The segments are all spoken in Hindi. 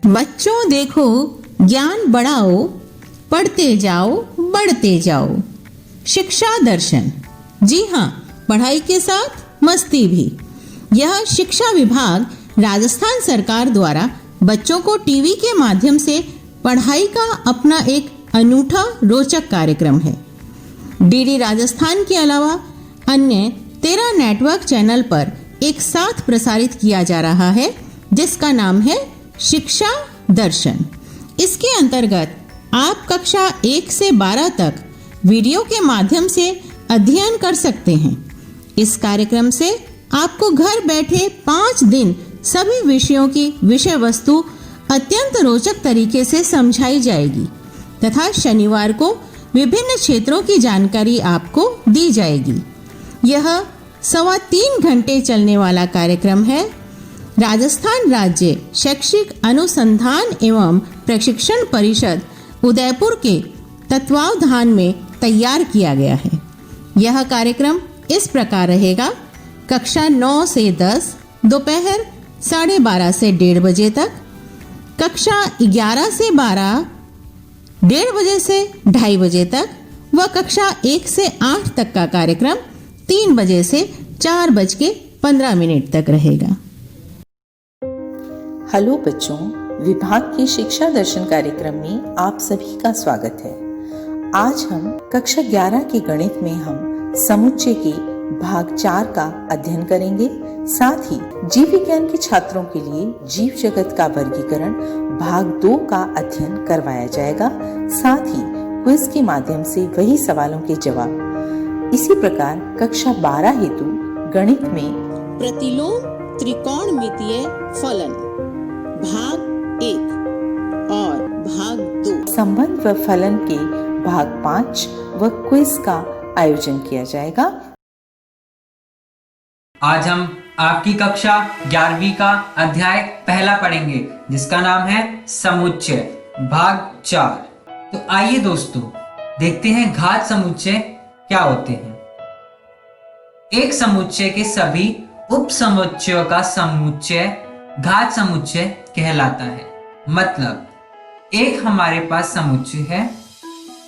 बच्चों देखो, ज्ञान बढ़ाओ, पढ़ते जाओ, बढ़ते जाओ। शिक्षा दर्शन। जी हाँ, पढ़ाई के साथ मस्ती भी। यह शिक्षा विभाग राजस्थान सरकार द्वारा बच्चों को टीवी के माध्यम से पढ़ाई का अपना एक अनूठा रोचक कार्यक्रम है। डीडी राजस्थान के अलावा अन्य 13 नेटवर्क चैनल पर एक साथ प्रसारित किया जा रहा है, जिसका नाम है शिक्षा दर्शन। इसके अंतर्गत आप कक्षा 1 से 12 तक वीडियो के माध्यम से अध्ययन कर सकते हैं। इस कार्यक्रम से आपको घर बैठे 5 दिन सभी विषयों की विषय वस्तु अत्यंत रोचक तरीके से समझाई जाएगी तथा शनिवार को विभिन्न क्षेत्रों की जानकारी आपको दी जाएगी। यह 3.25 घंटे चलने वाला कार्यक्रम है। राजस्थान राज्य शैक्षिक अनुसंधान एवं प्रशिक्षण परिषद उदयपुर के तत्वावधान में तैयार किया गया है। यह कार्यक्रम इस प्रकार रहेगा: कक्षा 9 से 10 दोपहर 12:30 से 1:30 बजे तक, कक्षा 11 से 12 1:30 बजे से 2:30 बजे तक व कक्षा 1 से 8 तक का कार्यक्रम 3 बजे से 4:15 तक रहेगा। हेलो बच्चों, विभाग के शिक्षा दर्शन कार्यक्रम में आप सभी का स्वागत है। आज हम कक्षा 11 के गणित में हम समुच्चय के भाग 4 का अध्ययन करेंगे। साथ ही जीव विज्ञान के छात्रों के लिए जीव जगत का वर्गीकरण भाग 2 का अध्ययन करवाया जाएगा। साथ ही क्विज के माध्यम से वही सवालों के जवाब। इसी प्रकार कक्षा 12 हेतु गणित में प्रतिलोम त्रिकोणमितीय फलन भाग 1 और भाग 2, संबंध व फलन के भाग 5 व क्विज का आयोजन किया जाएगा। आज हम आपकी कक्षा 11वीं का अध्याय पहला पढ़ेंगे, जिसका नाम है समुच्चय भाग 4। तो आइए दोस्तों, देखते हैं घात समुच्चय क्या होते हैं। एक समुच्चय के सभी उप समुच्चयों का समुच्चय घात समुच्चय कहलाता है। मतलब एक हमारे पास समुच्चय है,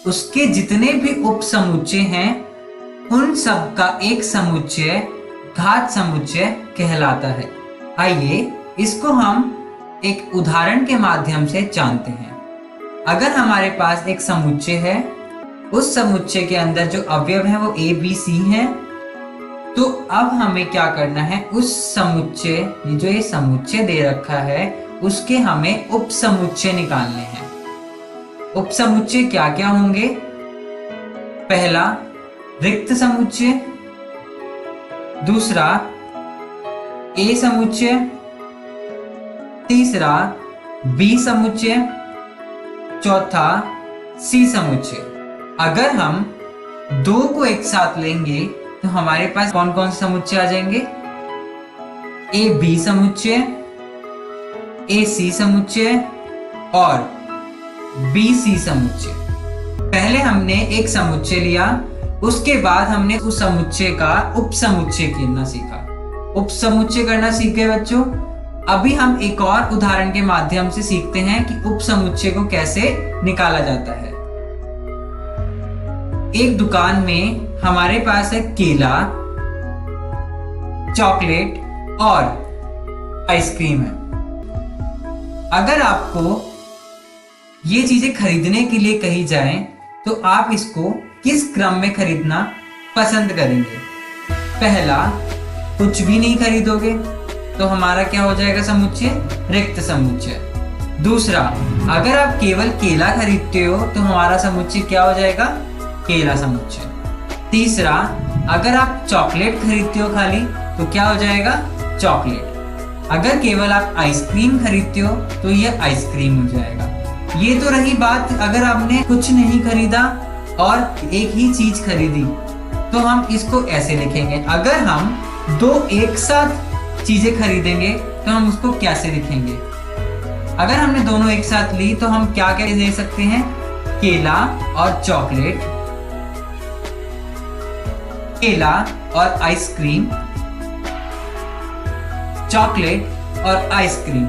उसके जितने भी उप समुच्चय हैं उन सब का एक समुच्चय घात समुच्चय कहलाता है। आइए इसको हम एक उदाहरण के माध्यम से जानते हैं। अगर हमारे पास एक समुच्चय है, उस समुच्चय के अंदर जो अवयव हैं वो A, B, C हैं, तो अब हमें क्या करना है, उस समुच्चय जो ये समुच्चय दे रखा है उसके हमें उप समुच्चय निकालने हैं। उप समुच्चय क्या क्या होंगे? पहला रिक्त समुच्चय, दूसरा A समुच्चय, तीसरा B समुच्चय, चौथा C समुच्चय। अगर हम 2 को एक साथ लेंगे तो हमारे पास कौन कौन से समुच्चय आ जाएंगे? A B समुच्चय, A C समुच्चय और B C समुच्चय। पहले हमने एक समुच्चय लिया, उसके बाद हमने उस समुच्चय का उप समुच्चय करना सीखा। उप समुच्चय करना सीख गए बच्चों। अभी हम एक और उदाहरण के माध्यम से सीखते हैं कि उप समुच्चय को कैसे निकाला जाता है। एक दुकान में हमारे पास है केला, चॉकलेट और आइसक्रीम है। अगर आपको ये चीजें खरीदने के लिए कही जाए तो आप इसको किस क्रम में खरीदना पसंद करेंगे? पहला, कुछ भी नहीं खरीदोगे तो हमारा क्या हो जाएगा समुच्चय? रिक्त समुच्चय। दूसरा, अगर आप केवल केला खरीदते हो तो हमारा समुच्चय क्या हो जाएगा? केला समुच्चय। तीसरा, अगर आप चॉकलेट खरीदते हो खाली तो क्या हो जाएगा? चॉकलेट। अगर केवल आप आइसक्रीम खरीदते हो तो ये आइसक्रीम हो जाएगा। ये तो रही बात अगर आपने कुछ नहीं खरीदा और एक ही चीज खरीदी, तो हम इसको ऐसे लिखेंगे। अगर हम 2 एक साथ चीजें खरीदेंगे तो हम उसको कैसे लिखेंगे? अगर हमने दोनों एक साथ ली तो हम क्या क्या दे सकते हैं? केला और चॉकलेट, केला और आइसक्रीम, चॉकलेट और आइसक्रीम।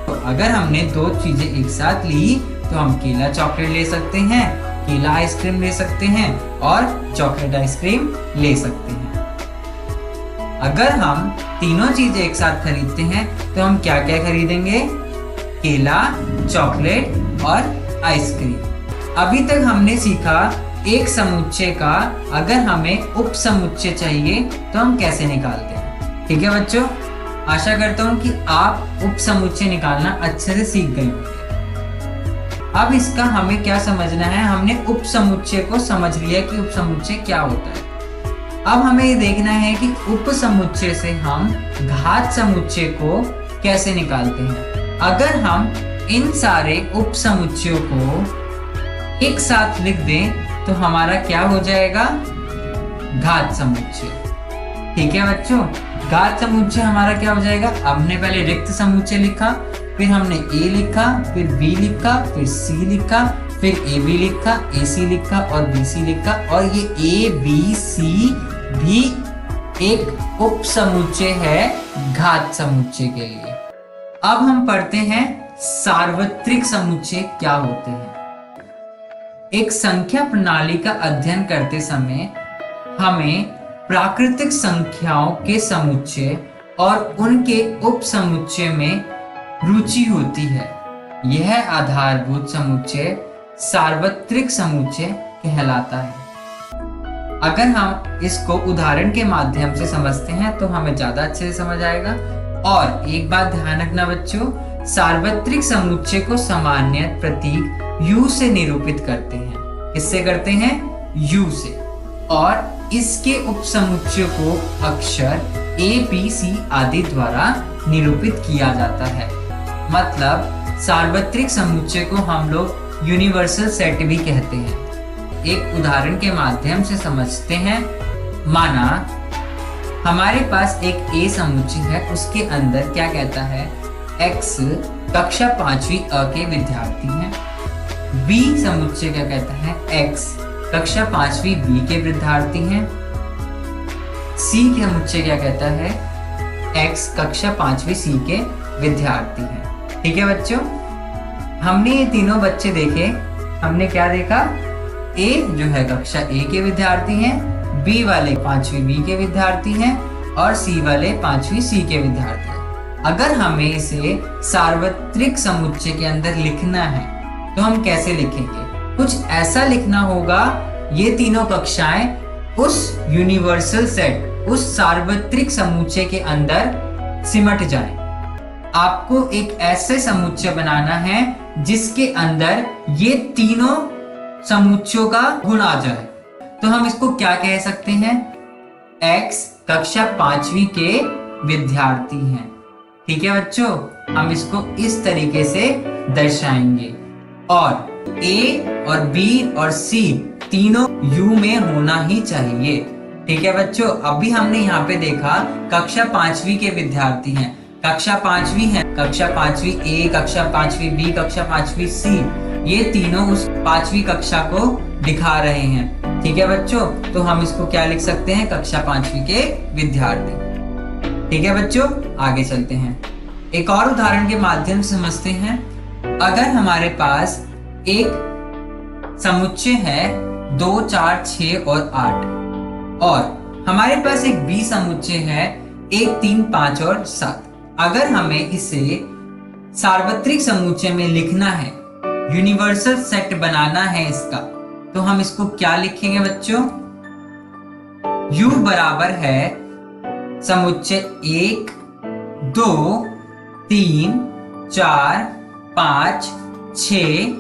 तो अगर हमने दो चीजें एक साथ ली तो हम केला चॉकलेट ले सकते हैं, केला आइसक्रीम ले सकते हैं और चॉकलेट आइसक्रीम ले सकते हैं। अगर हम तीनों चीजें एक साथ खरीदते हैं तो हम क्या क्या खरीदेंगे? केला, चॉकलेट और आइसक्रीम। अभी तक हमने सीखा एक समुच्चय का अगर हमें उप समुच्चय चाहिए तो हम कैसे निकालते हैं। ठीक है बच्चों, आशा करता हूँ कि आप उप समुच्चय निकालना अच्छे से सीख गए होंगे। अब इसका हमें क्या समझना है? हमने उप समुच्चय को समझ लिया कि उप समुच्चय क्या होता है। अब हमें ये देखना है कि उप समुच्चय से हम घात समुच्चय को कैसे निकालते हैं। अगर हम इन सारे उप समुच्चयों को एक साथ लिख दें तो हमारा क्या हो जाएगा? घात समुच्चय। ठीक है बच्चों, घात समुच्चय हमारा क्या हो जाएगा? हमने पहले रिक्त समुच्चय लिखा, फिर हमने ए लिखा, फिर बी लिखा, फिर सी लिखा, फिर ए बी लिखा, ए सी लिखा और बी सी लिखा, और ये ए बी सी भी एक उप समुच्चय है घात समुच्चय के लिए। अब हम पढ़ते हैं सार्वत्रिक समुच्चय क्या होते हैं। एक संख्या प्रणाली का अध्ययन करते समय हमें प्राकृतिक संख्याओं के समुच्चय और उनके उप समुच्चय में रुचि होती है। यह आधारभूत समुच्चय सार्वत्रिक समुच्चय कहलाता है। अगर हम इसको उदाहरण के माध्यम से समझते हैं तो हमें ज्यादा अच्छे से समझ आएगा। और एक बात ध्यान रखना बच्चों, सार्वत्रिक समुच्चय को सामान्य प्रतीक U से निरूपित करते हैं। किससे करते हैं? U से। और इसके उपसमुच्चय को अक्षर A, B, C आदि द्वारा निरूपित किया जाता है। मतलब सार्वत्रिक समुच्चय को हम लोग यूनिवर्सल सेट भी कहते हैं। एक उदाहरण के माध्यम से समझते हैं। माना हमारे पास एक A समुच्चय है, उसके अंदर क्या कहता है? X कक्षा 5वीं अ के विद्यार्थी हैं। B समुच्चय क्या कहता है? X कक्षा 5वीं बी के विद्यार्थी हैं। C समुच्चय क्या कहता है? X कक्षा 5वीं सी के विद्यार्थी हैं। ठीक है बच्चों, हमने ये तीनों बच्चे देखे। हमने क्या देखा? A जो है कक्षा A के विद्यार्थी हैं, B वाले 5वीं बी के विद्यार्थी हैं और C वाले 5वीं सी के विद्यार्थी हैं। अगर हमें इसे सार्वत्रिक समुच्चय के अंदर लिखना है तो हम कैसे लिखेंगे? कुछ ऐसा लिखना होगा, ये तीनों कक्षाएं उस यूनिवर्सल सेट, उस सार्वत्रिक समुच्चय के अंदर सिमट जाएं। आपको एक ऐसे समुच्चय बनाना है जिसके अंदर ये तीनों समुच्चयों का गुण आ जाए। तो हम इसको क्या कह सकते हैं? X कक्षा 5वीं के विद्यार्थी हैं। ठीक है बच्चों, हम इसको इस तरीके से दर्शाएंगे। और A और B और C तीनों U में होना ही चाहिए। ठीक है बच्चों, अभी हमने यहाँ पे देखा कक्षा 5वीं के विद्यार्थी हैं। कक्षा 5वीं है, कक्षा 5वीं A, कक्षा 5वीं B, कक्षा 5वीं C, ये तीनों उस 5वीं कक्षा को दिखा रहे हैं। ठीक है बच्चों, तो हम इसको क्या लिख सकते हैं? कक्षा 5वीं के विद्यार्थी। ठीक है बच्चों, आगे चलते हैं। एक और उदाहरण के माध्यम से समझते हैं। अगर हमारे पास एक समुच्चय है 2, 4, 6 और 8 और हमारे पास एक B समुच्चय है 1, 3, 5 और 7। अगर हमें इसे सार्वत्रिक समुच्चय में लिखना है, यूनिवर्सल सेट बनाना है इसका, तो हम इसको क्या लिखेंगे बच्चों? U बराबर है समुच्चय 1, 2, 3, 4, 5, 6,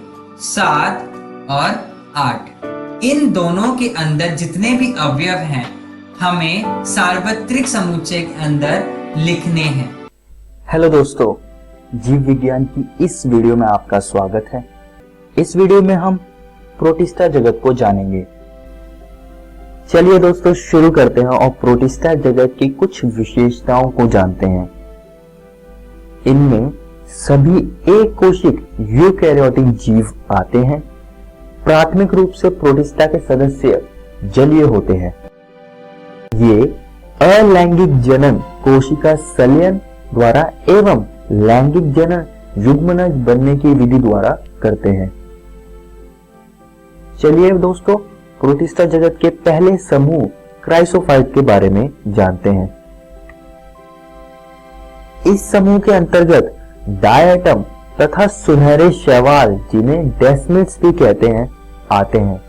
7 और 8। इन दोनों के अंदर जितने भी अवयव हैं हमें सार्वत्रिक समुच्चय के अंदर लिखने हैं। हेलो दोस्तों, जीव विज्ञान की इस वीडियो में आपका स्वागत है। इस वीडियो में हम प्रोटिस्टा जगत को जानेंगे। चलिए दोस्तों शुरू करते हैं और प्रोटिस्टा जगत की कुछ विशेषताओं को जानते हैं। इनमें सभी एक कोशिक यूकैरियोटिक जीव आते हैं। प्राथमिक रूप से प्रोटिस्टा के सदस्य जलीय होते हैं। ये अलैंगिक जनन कोशिका संलयन द्वारा एवं लैंगिक जनन युग्मनज बनने की विधि द्वारा करते हैं। चलिए दोस्तों, प्रोटिस्टा जगत के पहले समूह क्राइसोफाइट के बारे में जानते हैं। इस समूह के अंतर्गत डायटम तथा सुनहरे शैवाल, जिन्हें डेस्मिड्स भी कहते हैं, आते हैं।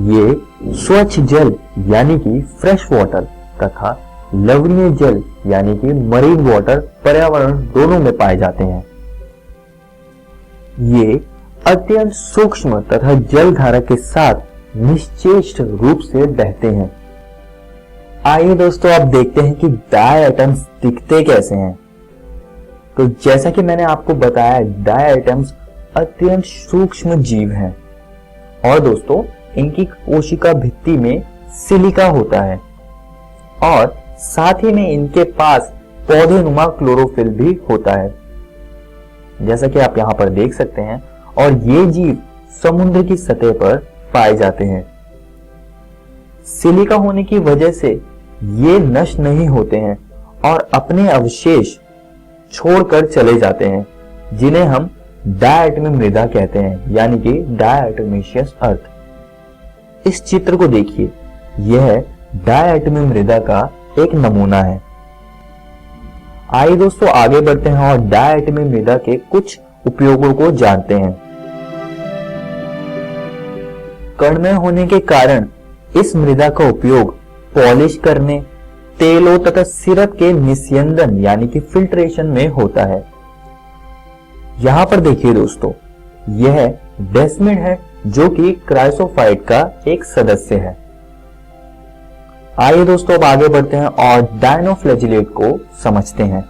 ये स्वच्छ जल यानी कि फ्रेश वाटर तथा लवणीय जल यानी कि मरीन वाटर पर्यावरण दोनों में पाए जाते हैं। ये अत्यंत सूक्ष्म तथा जलधारा के साथ निश्चेष्ट रूप से बहते हैं। आइए दोस्तों, आप देखते हैं कि डायटम्स दिखते कैसे हैं। तो जैसा कि मैंने आपको बताया, डायटम्स अत्यंत सूक्ष्म जीव हैं और दोस्तों इनकी कोशिका भित्ति में सिलिका होता है और साथ ही में इनके पास पौधेनुमा क्लोरोफिल भी होता है, जैसा कि आप यहां पर देख सकते हैं। और ये जीव समुद्र की सतह पर पाए जाते हैं। सिलिका होने की वजह से ये नष्ट नहीं होते हैं और अपने अवशेष छोड़कर चले जाते हैं, जिन्हें हम डायटमी मृदा कहते हैं, यानी कि डायटोमेशियस अर्थ। इस चित्र को देखिए, यह डायटमी मृदा का एक नमूना है। आइए दोस्तों आगे बढ़ते हैं और डायटमी मृदा के कुछ उपयोगों को जानते हैं। कणमय होने के कारण इस मृदा का उपयोग पॉलिश करने, तेलों तथा सिरप के निस्यंदन यानी कि फिल्ट्रेशन में होता है। यहां पर देखिए दोस्तों, यह डेस्मिड है जो कि क्राइसोफाइट का एक सदस्य है। आइए दोस्तों अब आगे बढ़ते हैं और डायनोफ्लैजिलेट को समझते हैं।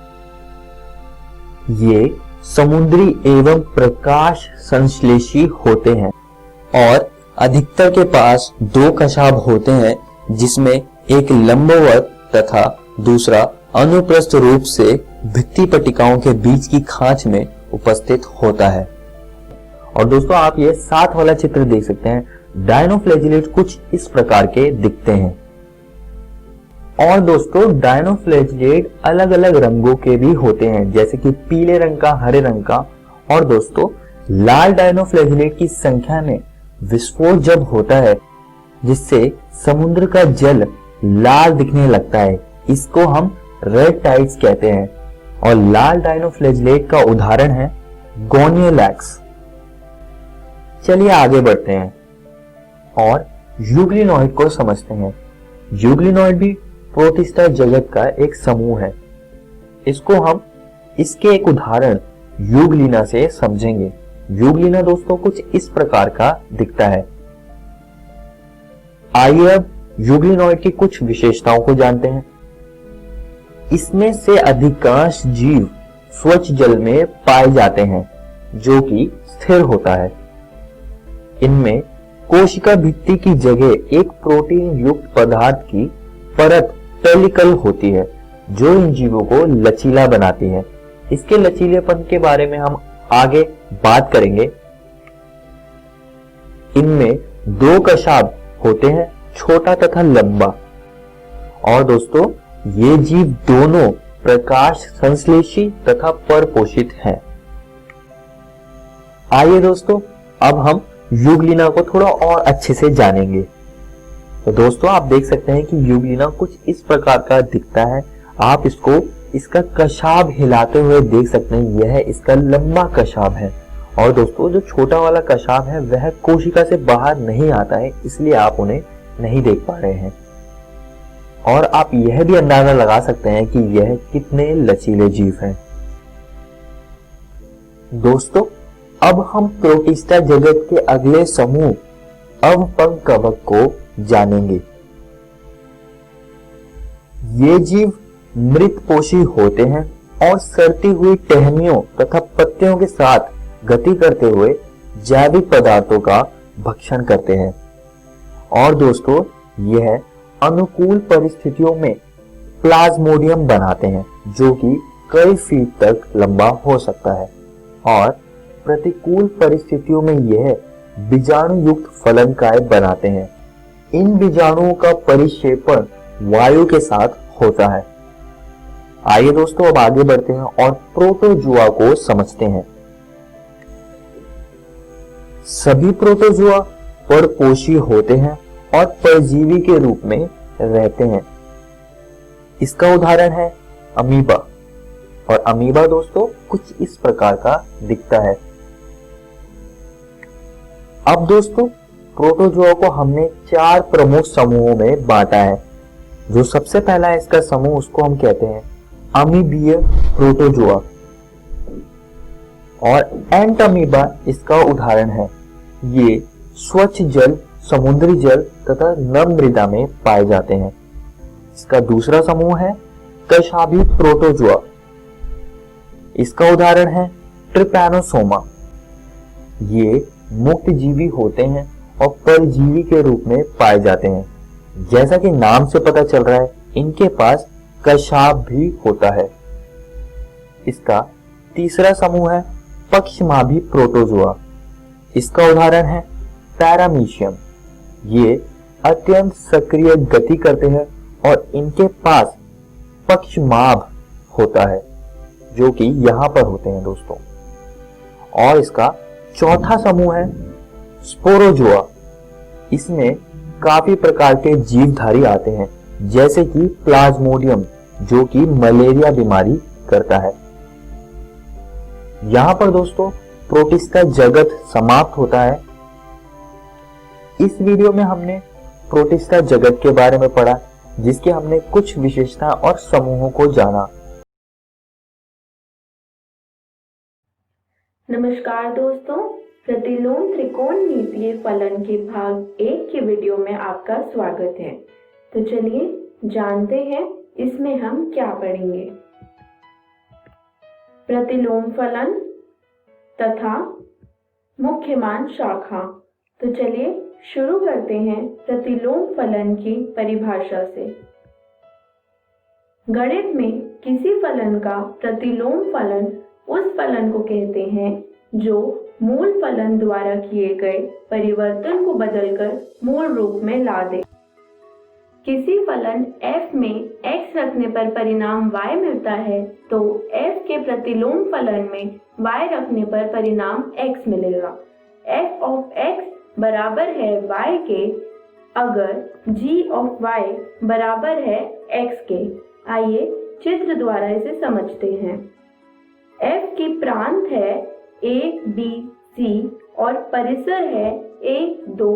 ये समुद्री एवं प्रकाश संश्लेषी होते हैं और अधिकतर के पास दो कशाभ होते हैं, जिसमें एक लंबवत तथा दूसरा अनुप्रस्थ रूप से भित्ति पट्टिकाओं के बीच की खांच में उपस्थित होता है। और दोस्तों आप ये साथ वाला चित्र देख सकते हैं। डायनोफ्लैजिलेट कुछ इस प्रकार के दिखते हैं। और दोस्तों डायनोफ्लैजिलेट अलग अलग रंगों के भी होते हैं, जैसे कि पीले रंग का, हरे रंग का। और दोस्तों लाल डायनोफ्लैजिलेट की संख्या में विस्फोट जब होता है, जिससे समुद्र का जल लाल दिखने लगता है, इसको हम रेड टाइड्स कहते हैं। और लाल डायनोफ्लैजिलेट का उदाहरण है गोनियोलैक्स। चलिए आगे बढ़ते हैं और यूग्लिनॉइड को समझते हैं। यूग्लिनॉइड भी प्रोटिस्टा जगत का एक समूह है। इसको हम इसके एक उदाहरण यूग्लिना से समझेंगे। यूग्लिना दोस्तों कुछ इस प्रकार का दिखता है। आइए अब यूग्लिनॉइड की कुछ विशेषताओं को जानते हैं। इसमें से अधिकांश जीव स्वच्छ जल में पाए जाते हैं, जो कि स्थिर होता है। इनमें कोशिका भित्ति की जगह एक प्रोटीन युक्त पदार्थ की परत पेलिकल होती है, जो इन जीवों को लचीला बनाती है। इसके लचीलेपन के बारे में हम आगे बात करेंगे। इनमें दो कशाभ होते हैं, छोटा तथा लंबा। और दोस्तों ये जीव दोनों प्रकाश संश्लेषी तथा परपोषित हैं। आइए दोस्तों अब हम यूग्लिना को थोड़ा और अच्छे से जानेंगे। तो दोस्तों आप देख सकते हैं कि यूग्लिना कुछ इस प्रकार का दिखता है। आप इसको इसका कशाभ हिलाते हुए देख सकते हैं। यह इसका लंबा कशाभ है। और दोस्तों जो छोटा वाला कशाभ है वह कोशिका से बाहर नहीं आता है, इसलिए आप उन्हें नहीं देख पा रहे हैं। और आप यह भी अंदाजा लगा सकते हैं कि यह कितने लचीले जीव हैं। दोस्तों अब हम प्रोटिस्टा जगत के अगले समूह अवपंक कवक को जानेंगे। ये जीव मृतपोषी होते हैं और सड़ती हुई टहनियों तथा पत्तियों के साथ गति करते हुए जैविक पदार्थों का भक्षण करते हैं। और दोस्तों यह अनुकूल परिस्थितियों में प्लाज्मोडियम बनाते हैं, जो कि कई फीट तक लंबा हो सकता है। और प्रतिकूल परिस्थितियों में यह बीजाणु युक्त फलनकाय बनाते हैं। इन बीजाणुओं का परिक्षेपण वायु के साथ होता है। आइए दोस्तों अब आगे बढ़ते हैं और प्रोटोजुआ को समझते हैं। सभी प्रोटोजुआ परपोषी होते हैं और परजीवी के रूप में रहते हैं। इसका उदाहरण है अमीबा। और अमीबा दोस्तों कुछ इस प्रकार का दिखता है। अब दोस्तों प्रोटोजुआ को हमने 4 प्रमुख समूहों में बांटा है। जो सबसे पहला है इसका समूह, उसको हम कहते हैं अमीबीय प्रोटोजुआ और एंट अमीबा इसका उदाहरण है। ये स्वच्छ जल, समुद्री जल तथा नम मृदा में पाए जाते हैं। इसका दूसरा समूह है कशाभी प्रोटोजुआ। इसका उदाहरण है ट्रिपैनोसोमा। ये मुक्त जीवी होते हैं और परजीवी के रूप में पाए जाते हैं। जैसा कि नाम से पता चल रहा है, इनके पास कशाभ भी होता है। इसका तीसरा समूह है पक्षमाभी प्रोटोजुआ। इसका उदाहरण है पैरामीशियम। ये अत्यंत सक्रिय गति करते हैं और इनके पास पक्षमाभ होता है, जो कि यहां पर होते हैं दोस्तों। और इसका चौथा समूह है स्पोरोजुआ। इसमें काफी प्रकार के जीवधारी आते हैं, जैसे कि प्लाज्मोडियम, जो कि मलेरिया बीमारी करता है। यहां पर दोस्तों प्रोटिस्टा जगत समाप्त होता है। इस वीडियो में हमने प्रोटिस्टा जगत के बारे में पढ़ा, जिसके हमने कुछ विशेषता और समूहों को जाना। नमस्कार दोस्तों, प्रतिलोम त्रिकोणमितीय फलन के भाग 1 के वीडियो में आपका स्वागत है। तो चलिए जानते हैं इसमें हम क्या पढ़ेंगे। प्रतिलोम फलन तथा मुख्य मान शाखा। तो चलिए शुरू करते हैं प्रतिलोम फलन की परिभाषा से। गणित में किसी फलन का प्रतिलोम फलन उस फलन को कहते हैं जो मूल फलन द्वारा किए गए परिवर्तन को बदलकर मूल रूप में ला दे। किसी फलन f में x रखने पर परिणाम y मिलता है, तो f के प्रतिलोम फलन में y रखने पर परिणाम x मिलेगा। f of x बराबर है y के अगर g of y बराबर है x के। आइए चित्र द्वारा इसे समझते हैं। f की प्रांत है a, b, c और परिसर है 1, 2,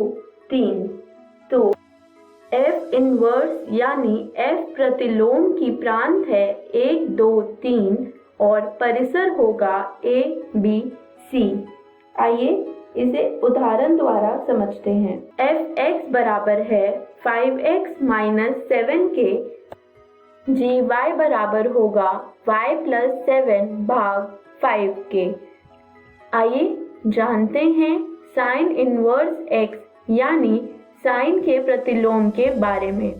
3। तो f इनवर्स यानी f प्रतिलोम की प्रांत है 1, 2, 3 और परिसर होगा a, b, c। आइए इसे उदाहरण द्वारा समझते हैं। f(x) बराबर है 5x - 7 के। gy बराबर होगा y + 7 भाग 5 के। आइए जानते हैं साइन इनवर्स x यानी साइन के प्रतिलोम के बारे में।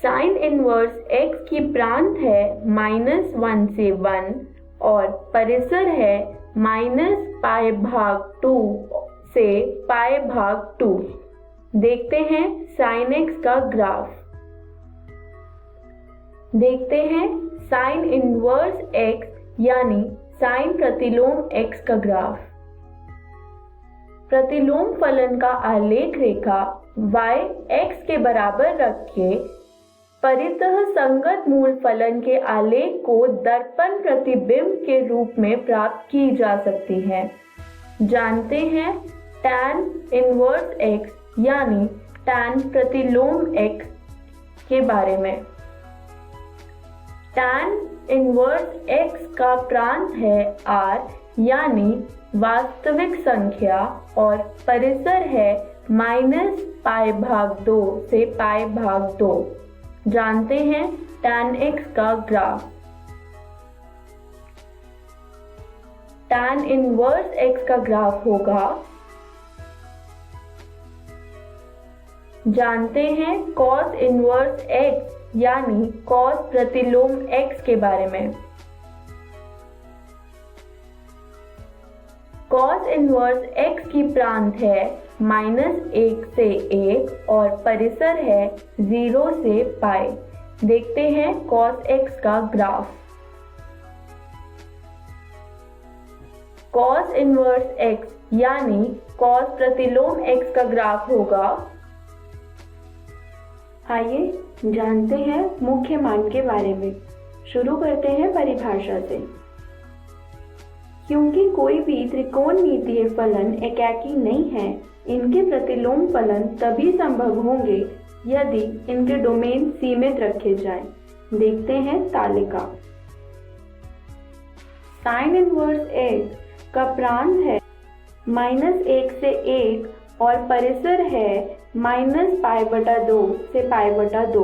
साइन इनवर्स x की प्रांत है -1 से 1 और परिसर है -π/2 से π/2। देखते हैं साइन x का ग्राफ। देखते हैं साइन इनवर्स x यानी साइन प्रतिलोम x का ग्राफ। प्रतिलोम फलन का आलेख रेखा y x के बराबर रख के परितः संगत मूल फलन के आलेख को दर्पण प्रतिबिंब के रूप में प्राप्त की जा सकती है। जानते हैं tan इनवर्स x यानी tan प्रतिलोम x के बारे में। tan इनवर्स x का प्रांत है r यानी वास्तविक संख्या और परिसर है -π/2 से π/2। जानते हैं tan x का ग्राफ। tan इनवर्स x का ग्राफ होगा। जानते हैं cos इनवर्स x यानी cos प्रतिलोम x के बारे में। cos इनवर्स x की प्रांत है -1 से 1 और परिसर है 0 से π। देखते हैं cos x का ग्राफ। cos इनवर्स x यानी cos प्रतिलोम x का ग्राफ होगा। आइए जानते हैं मुख्य मान के बारे में। शुरू करते हैं परिभाषा से। क्योंकि कोई भी त्रिकोणमितीय फलन एकाकी नहीं है, इनके प्रतिलोम फलन तभी संभव होंगे यदि इनके डोमेन सीमित रखे जाएं। देखते हैं तालिका। साइन इनवर्स x का प्रांत है -1 से 1 और परिसर है -π/2 से π/2।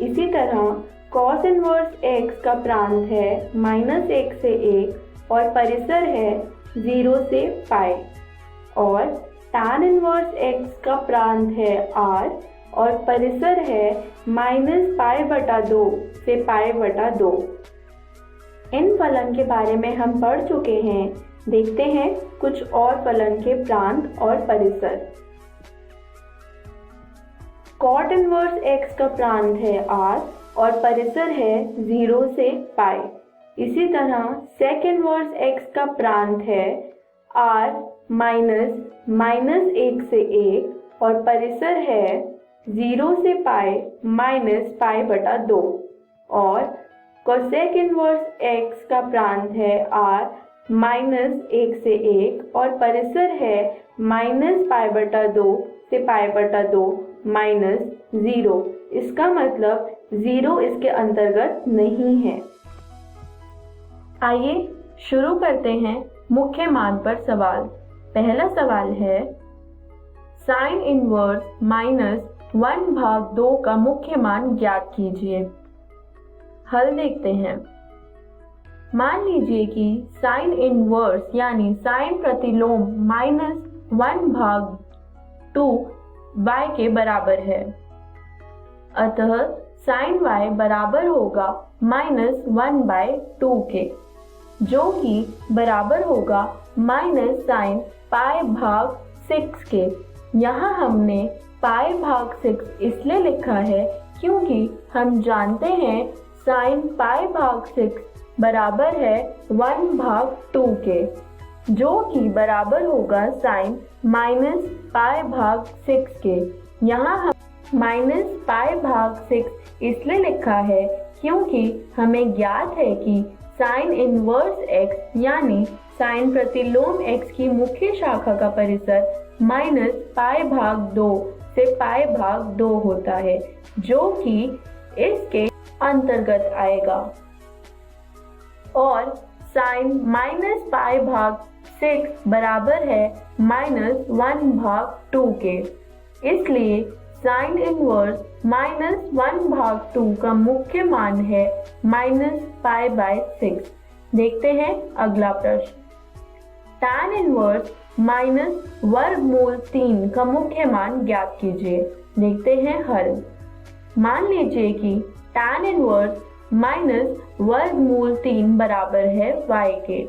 इसी तरह cos इनवर्स x का प्रांत है -1 से 1 और परिसर है 0 से π। और tan इनवर्स x का प्रांत है r और परिसर है -π/2 से π/2। इन फलन के बारे में हम पढ़ चुके हैं। देखते हैं कुछ और फलन के प्रांत और परिसर। cot इनवर्स x का प्रांत है r और परिसर है 0 से π। इसी तरह sec इनवर्स x का प्रांत है r -1 से 1 और परिसर है 0 से π -π/2। और cosec इनवर्स x का प्रांत है r -1 से 1 और परिसर है -π/2 से π/2 -0। इसका मतलब 0 इसके अंतर्गत नहीं है। आइए शुरू करते हैं मुख्य मान पर सवाल। पहला सवाल है साइन इनवर्स -1/2 का मुख्य मान ज्ञात कीजिए। हल देखते हैं। मान लीजिए कि साइन इनवर्स यानी साइन प्रतिलोम -1/2 y के बराबर है। अतः साइन y बराबर होगा -1/2 के, जो कि बराबर होगा -sin π/6 के। यहाँ हमने π/6 इसलिए लिखा है क्योंकि हम जानते हैं sin π/6 बराबर है 1/2 के, जो कि बराबर होगा sin -π/6 के। यहाँ हम -π/6 इसलिए लिखा है क्योंकि हमें ज्ञात है कि साइन इनवर्स x यानी साइन प्रतिलोम x की मुख्य शाखा का परिसर -π/2 से π/2 होता है, जो कि इसके अंतर्गत आएगा। और साइन -π/6 बराबर है -1/2 के। इसलिए साइन इनवर्स -1/2 का मुख्य मान है -π/6। देखते हैं अगला प्रश्न। tan इनवर्स -√3 का मुख्य मान ज्ञात कीजिए। देखते हैं हल। मान लीजिए कि tan इनवर्स -√3 बराबर है y के।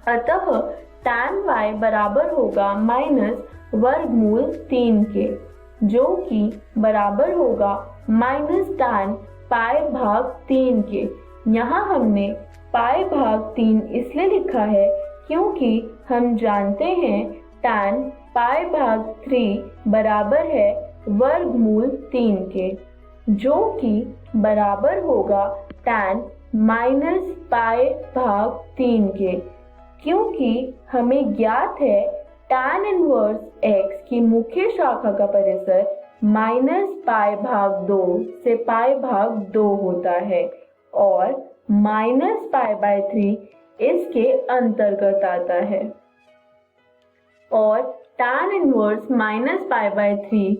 अतः tan y बराबर होगा -√3 के, जो कि बराबर होगा -tan π/3 के। यहाँ हमने π/3 इसलिए लिखा है क्योंकि हम जानते हैं tan π/3 बराबर है √3 के, जो कि बराबर होगा tan -π/3 के। क्योंकि हमें ज्ञात है tan इनवर्स x की मुख्य शाखा का परिसर -π/2 से π/2 होता है और -π/3 इसके अंतर्गत आता है। और tan इनवर्स -π/3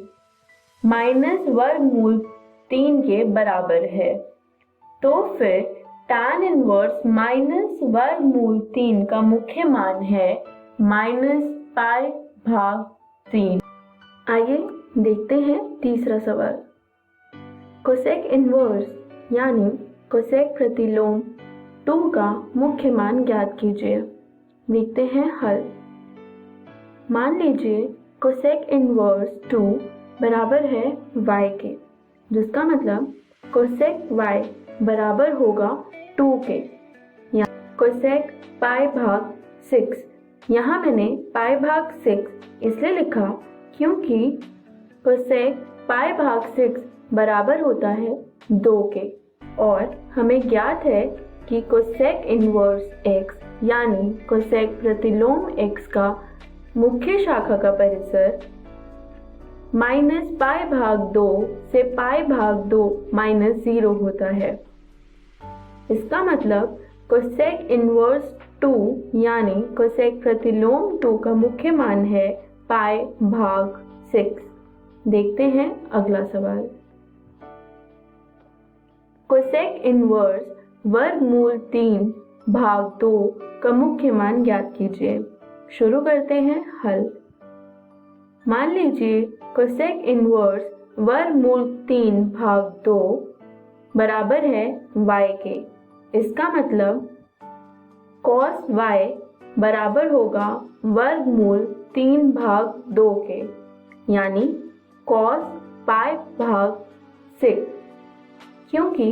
-√3 के बराबर है। तो फिर tan इनवर्स -√3 का मुख्य मान है -π/3। आइए देखते हैं तीसरा सवाल। कोसेक इनवर्स यानी कोसेक प्रतिलोम 2 का मुख्य मान ज्ञात कीजिए। देखते हैं हल। मान लीजिए कोसेक इनवर्स 2 बराबर है y के, जिसका मतलब कोसेक y बराबर होगा 2 के। कोसेक पाई भाग 6, यहाँ मैंने पाई भाग 6 इसलिए लिखा क्योंकि कोसेक पाई भाग 6 बराबर होता है 2 के, और हमें ज्ञात है कि कोसेक इनवर्स x यानी कोसेक प्रतिलोम x का मुख्य शाखा का परिसर माइनस पाई भाग 2 से पाई भाग 2 माइनस 0 होता है। इसका मतलब कोसेक इनवर्स 2 यानी कोसेक प्रतिलोम 2 का मुख्य मान है पाई भाग 6। देखते हैं अगला सवाल। कोसेक इनवर्स वर्गमूल 3 भाग 2 का मुख्य मान ज्ञात कीजिए। शुरू करते हैं हल। मान लीजिए कोसेक इनवर्स वर्गमूल 3 भाग 2 बराबर है y के। इसका मतलब cos y बराबर होगा वर्गमूल 3 भाग 2 के, यानी cos पाई भाग 6, क्योंकि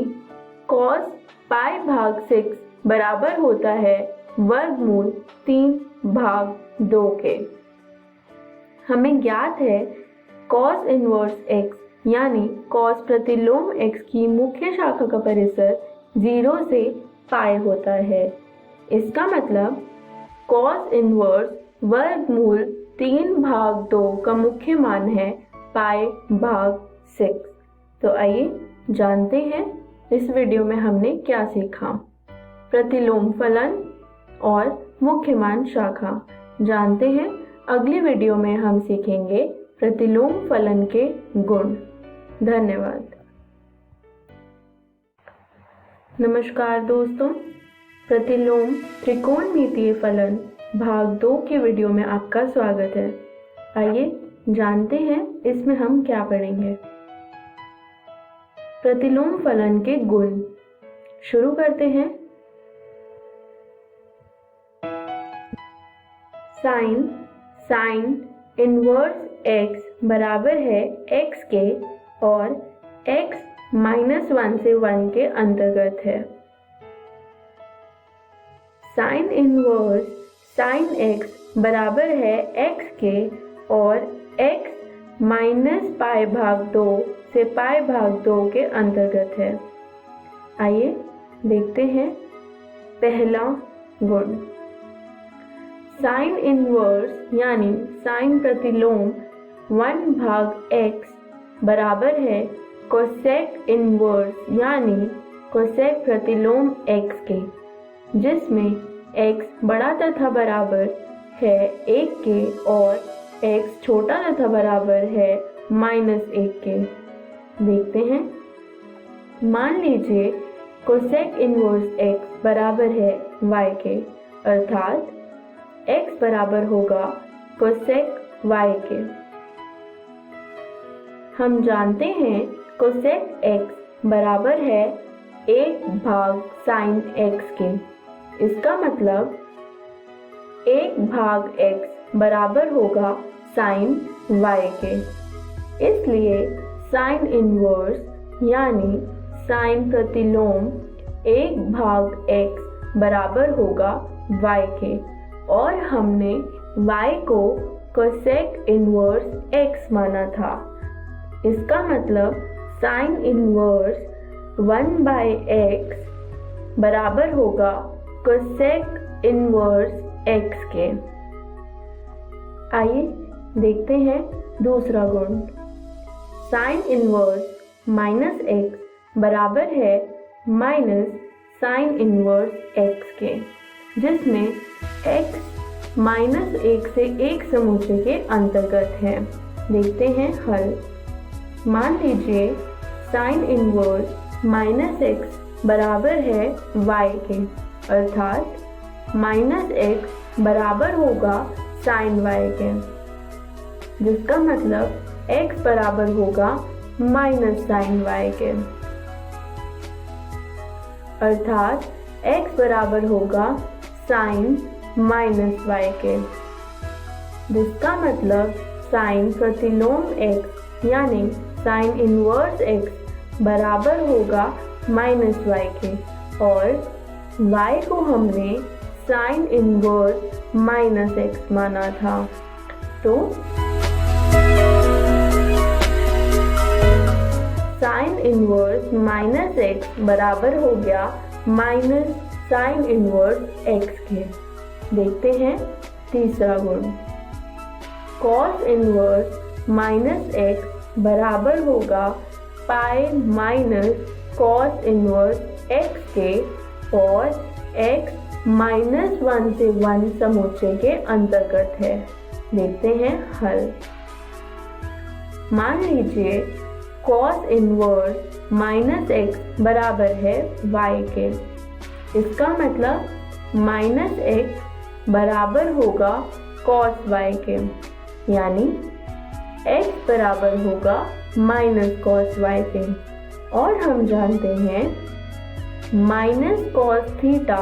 cos पाई भाग 6 बराबर होता है वर्गमूल 3 भाग 2 के। हमें ज्ञात है cos इनवर्स x यानी cos प्रतिलोम x की मुख्य शाखा का परिसर 0 से पाई होता है। इसका मतलब cos इनवर्स वर्गमूल 3 भाग 2 का मुख्य मान है पाई भाग 6। तो आइए जानते हैं इस वीडियो में हमने क्या सीखा। प्रतिलोम फलन और मुख्य मान शाखा जानते हैं। अगली वीडियो में हम सीखेंगे प्रतिलोम फलन के गुण। धन्यवाद। नमस्कार दोस्तों, प्रतिलोम त्रिकोणमितीय फलन भाग 2 के वीडियो में आपका स्वागत है। आइए जानते हैं इसमें हम क्या पढ़ेंगे। प्रतिलोम फलन के गुण शुरू करते हैं। साइन इनवर्स x बराबर है x के और x माइनस 1 से 1 के अंतर्गत है। साइन इनवर्स साइन x बराबर है x के और x माइनस पाई भाग 2 से पाई भाग 2 के अंतर्गत है। आइए देखते हैं पहला गुण। साइन इनवर्स यानी साइन प्रतिलोम 1 भाग x बराबर है कोसेक इनवर्स यानी कोसेक प्रतिलोम x के, जिसमें x बड़ा तथा बराबर है 1 के और x छोटा तथा बराबर है -1 के। देखते हैं। मान लीजिए कोसेक इनवर्स x बराबर है y के, अर्थात x बराबर होगा कोसेक y के। हम जानते हैं कोसेक x बराबर है 1 भाग साइन x के। इसका मतलब 1 भाग x बराबर होगा साइन y के। इसलिए साइन इनवर्स यानी साइन प्रतिलोम 1 भाग x बराबर होगा y के, और हमने y को कोसेक इनवर्स x माना था। इसका मतलब साइन इनवर्स 1/x बराबर होगा कोसेक इनवर्स x के। आइए देखते हैं दूसरा गुण। साइन इनवर्स -x बराबर है माइनस साइन इनवर्स x के, जिसमें x -1 से 1 समुच्चय के अंतर्गत है। देखते हैं हल। मान लीजिए साइन इनवर्स -x बराबर है y के, अर्थात -x बराबर होगा साइन y के, जिसका मतलब x बराबर होगा माइनस साइन y के, अर्थात x बराबर होगा साइन माइनस y के, जिसका मतलब साइन प्रतिलोम x यानी साइन इनवर्स x बराबर होगा माइनस वाई के और y को हमने साइन इनवर्स माइनस एक्स माना था। तो साइन इनवर्स माइनस एक्स बराबर हो गया माइनस साइन इनवर्स एक्स के। देखते हैं तीसरा गुण, कॉस इनवर्स माइनस एक्स बराबर होगा pi minus cos inverse x के और x माइनस 1 से 1 समुच्चय के अंतर्गत है। देखते हैं हल। मान लीजिए cos इनवर्स माइनस एक्स बराबर है y के। इसका मतलब माइनस एक्स बराबर होगा cos y के, यानी x बराबर होगा माइनस cos y के। और हम जानते हैं माइनस कॉस थीटा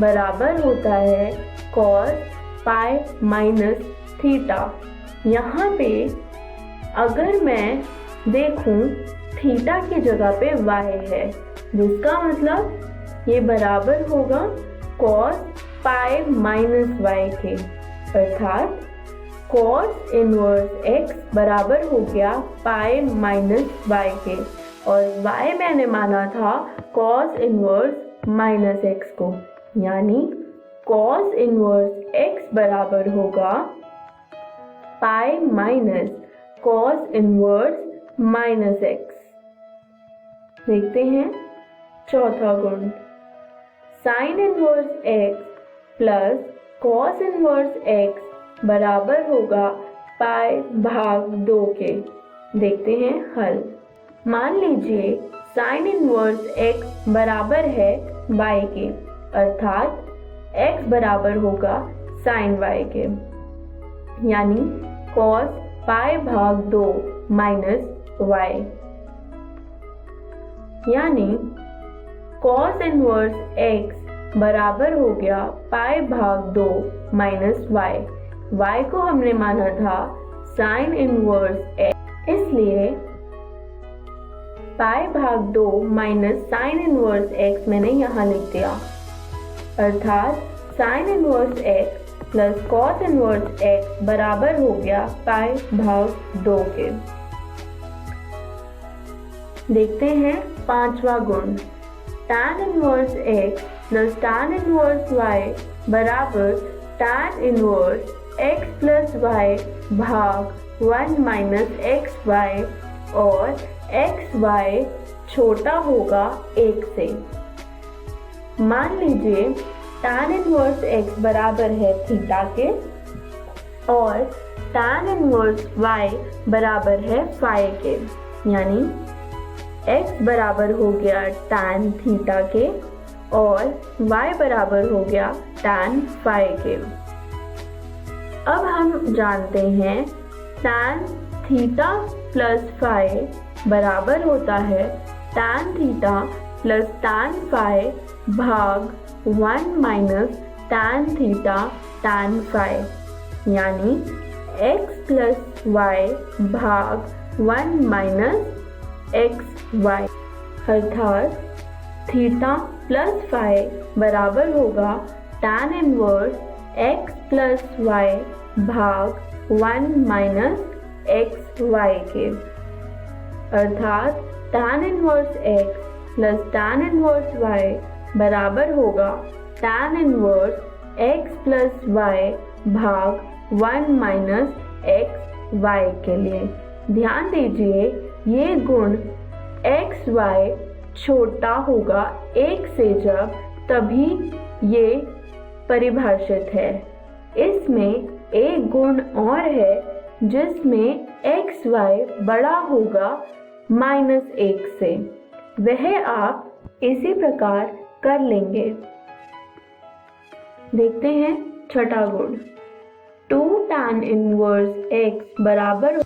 बराबर होता है कॉस पाई माइनस थीटा। यहाँ पे अगर मैं देखूं थीटा की जगह पे y है, जिसका मतलब ये बराबर होगा कॉस पाई माइनस y के, अर्थात कॉस इनवर्स x बराबर हो गया पाई माइनस y के और y मैंने माना था कॉस इनवर्स माइनस एक्स को, यानी कॉस इनवर्स x बराबर होगा pi minus cos inverse minus x. देखते हैं चौथा गुण, sine inverse x plus cos inverse x बराबर होगा पाई भाग 2 के। देखते हैं हल। मान लीजिए साइन इनवर्स x बराबर है y के, अर्थात x बराबर होगा साइन y के, यानी cos पाई भाग 2 माइनस y, यानी cos इनवर्स x बराबर हो गया पाई भाग 2 माइनस y। y को हमने माना था साइन इनवर्स x, इसलिए पाई भाग 2 माइनस साइन इनवर्स x मैंने यहाँ लिख दिया, अर्थात sine inverse x plus cos inverse x बराबर हो गया पाई भाग 2 के। देखते हैं पांचवा गुण, tan inverse x plus tan inverse y बराबर tan inverse x plus y भाग 1 माइनस एक्स वाई और एक्स वाई छोटा होगा 1 से। मान लीजिए tan इनवर्स x बराबर है थीटा के और tan इनवर्स y बराबर है फाई के, यानी x बराबर हो गया tan थीटा के और y बराबर हो गया tan फाई के। अब हम जानते हैं tan थीटा प्लस फाई बराबर होता है tan theta plus tan phi भाग 1 minus tan theta tan phi, यानी x प्लस y भाग 1 माइनस एक्स वाई, अर्थात थीटा प्लस फाई बराबर होगा tan inverse x plus y भाग 1 माइनस एक्स वाई के, अर्थात tan inverse x plus tan inverse y बराबर होगा tan inverse x plus y भाग 1 माइनस एक्स वाई के लिए। ध्यान दीजिए ये गुण एक्स वाई छोटा होगा 1 से जब, तभी ये परिभाषित है। इसमें एक गुण और है जिसमें एक्स वाई बड़ा होगा -1 से, वह आप इसी प्रकार कर लेंगे। देखते हैं छठा गुण, 2 tan इनवर्स x बराबर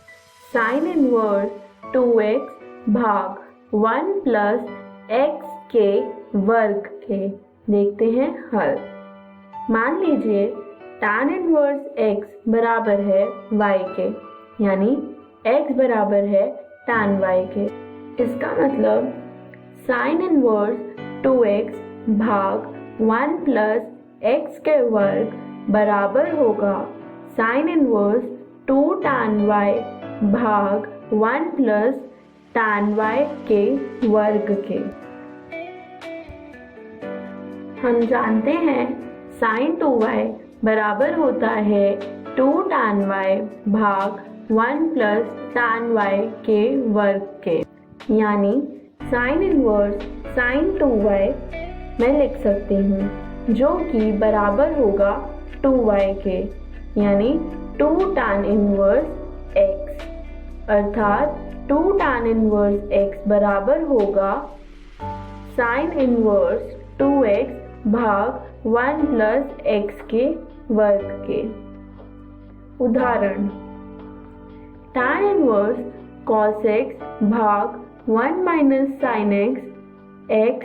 साइन इनवर्स 2x भाग 1 प्लस x के वर्ग के। देखते हैं हल। मान लीजिए tan इनवर्स x बराबर है y के, यानी x बराबर है tan y के। इसका मतलब साइन इनवर्स 2x भाग 1 प्लस x के वर्ग बराबर होगा साइन इनवर्स 2 tan y भाग 1 प्लस tan y के वर्ग के। हम जानते हैं साइन 2y बराबर होता है 2 tan y भाग 1 प्लस tan y के वर्ग के, यानी साइन इनवर्स साइन 2y मैं लिख सकती हूँ जो कि बराबर होगा 2y के, यानी 2 tan इनवर्स x, अर्थात 2 tan इनवर्स x बराबर होगा साइन इनवर्स 2x भाग 1 प्लस x के वर्ग के। उदाहरण, tan इनवर्स cos x भाग 1 माइनस sin x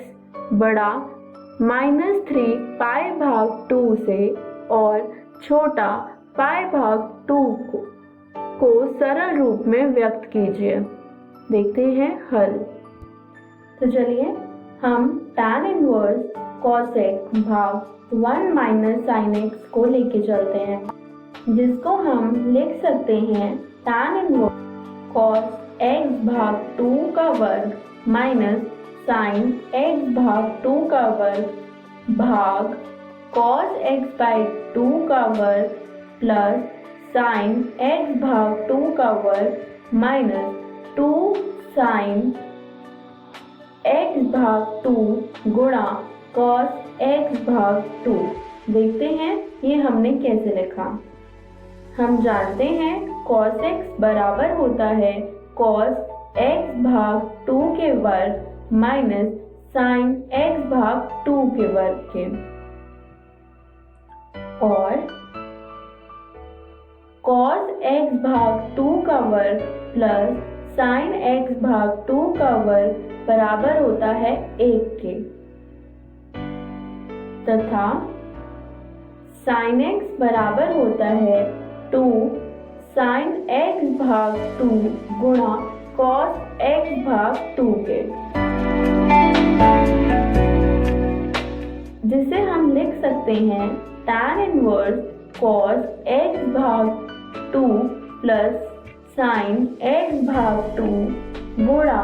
बड़ा -3 पाई भाग 2 से और छोटा पाई भाग 2 को सरल रूप में व्यक्त कीजिए। देखते हैं हल। तो चलिए हम tan इनवर्स cos x भाग 1 माइनस sin x को लेके चलते हैं, जिसको हम लिख सकते हैं tan इनवर्स cos x भाग 2 का वर्ग माइनस sin x भाग 2 का वर्ग भाग cos x बाई 2 का वर्ग प्लस sin x भाग 2 का वर्ग माइनस 2 sin x भाग 2 गुणा cos x भाग 2। देखते हैं ये हमने कैसे लिखा। हम जानते हैं cos x बराबर होता है cos x भाग 2 के वर्ग माइनस sin x भाग 2 के वर्ग के, और cos x भाग 2 का वर्ग प्लस sin x भाग 2 का वर्ग बराबर होता है 1 के, तथा sin x बराबर होता है 2 sin x भाग 2 गुणा cos x भाग 2 के, जिसे हम लिख सकते हैं tan इनवर्स cos x भाग 2 प्लस sin x भाग 2 गुणा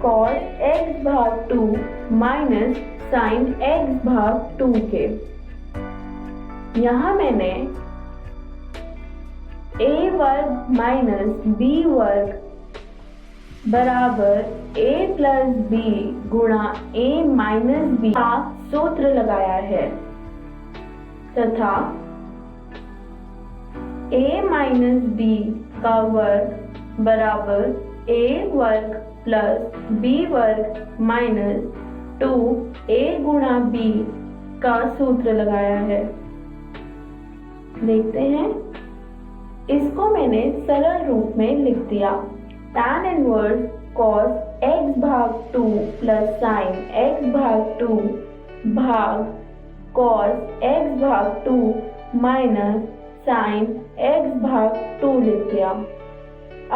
cos x भाग 2 माइनस sin x भाग 2 के। यहाँ मैंने a वर्ग माइनस b वर्ग बराबर a प्लस b गुणा a माइनस b का सूत्र लगाया है, तथा a माइनस b का वर्ग बराबर a वर्ग प्लस b वर्ग माइनस 2a गुणा b का सूत्र लगाया है। देखते हैं, इसको मैंने सरल रूप में लिख दिया। tan इनवर्स cos x भाग 2 प्लस sin x भाग 2 भाग cos x भाग 2 माइनस sin x भाग 2 लिख दिया।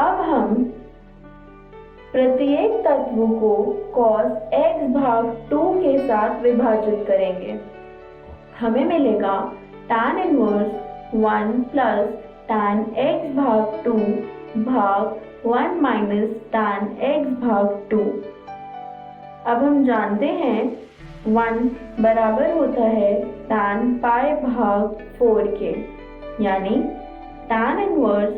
अब हम प्रत्येक तत्व को cos x भाग 2 के साथ विभाजित करेंगे। हमें मिलेगा tan inverse 1 plus tan x भाग 2 भाग 1 माइनस tan x भाग 2। अब हम जानते हैं 1 बराबर होता है tan पाई भाग 4 के, यानी tan इनवर्स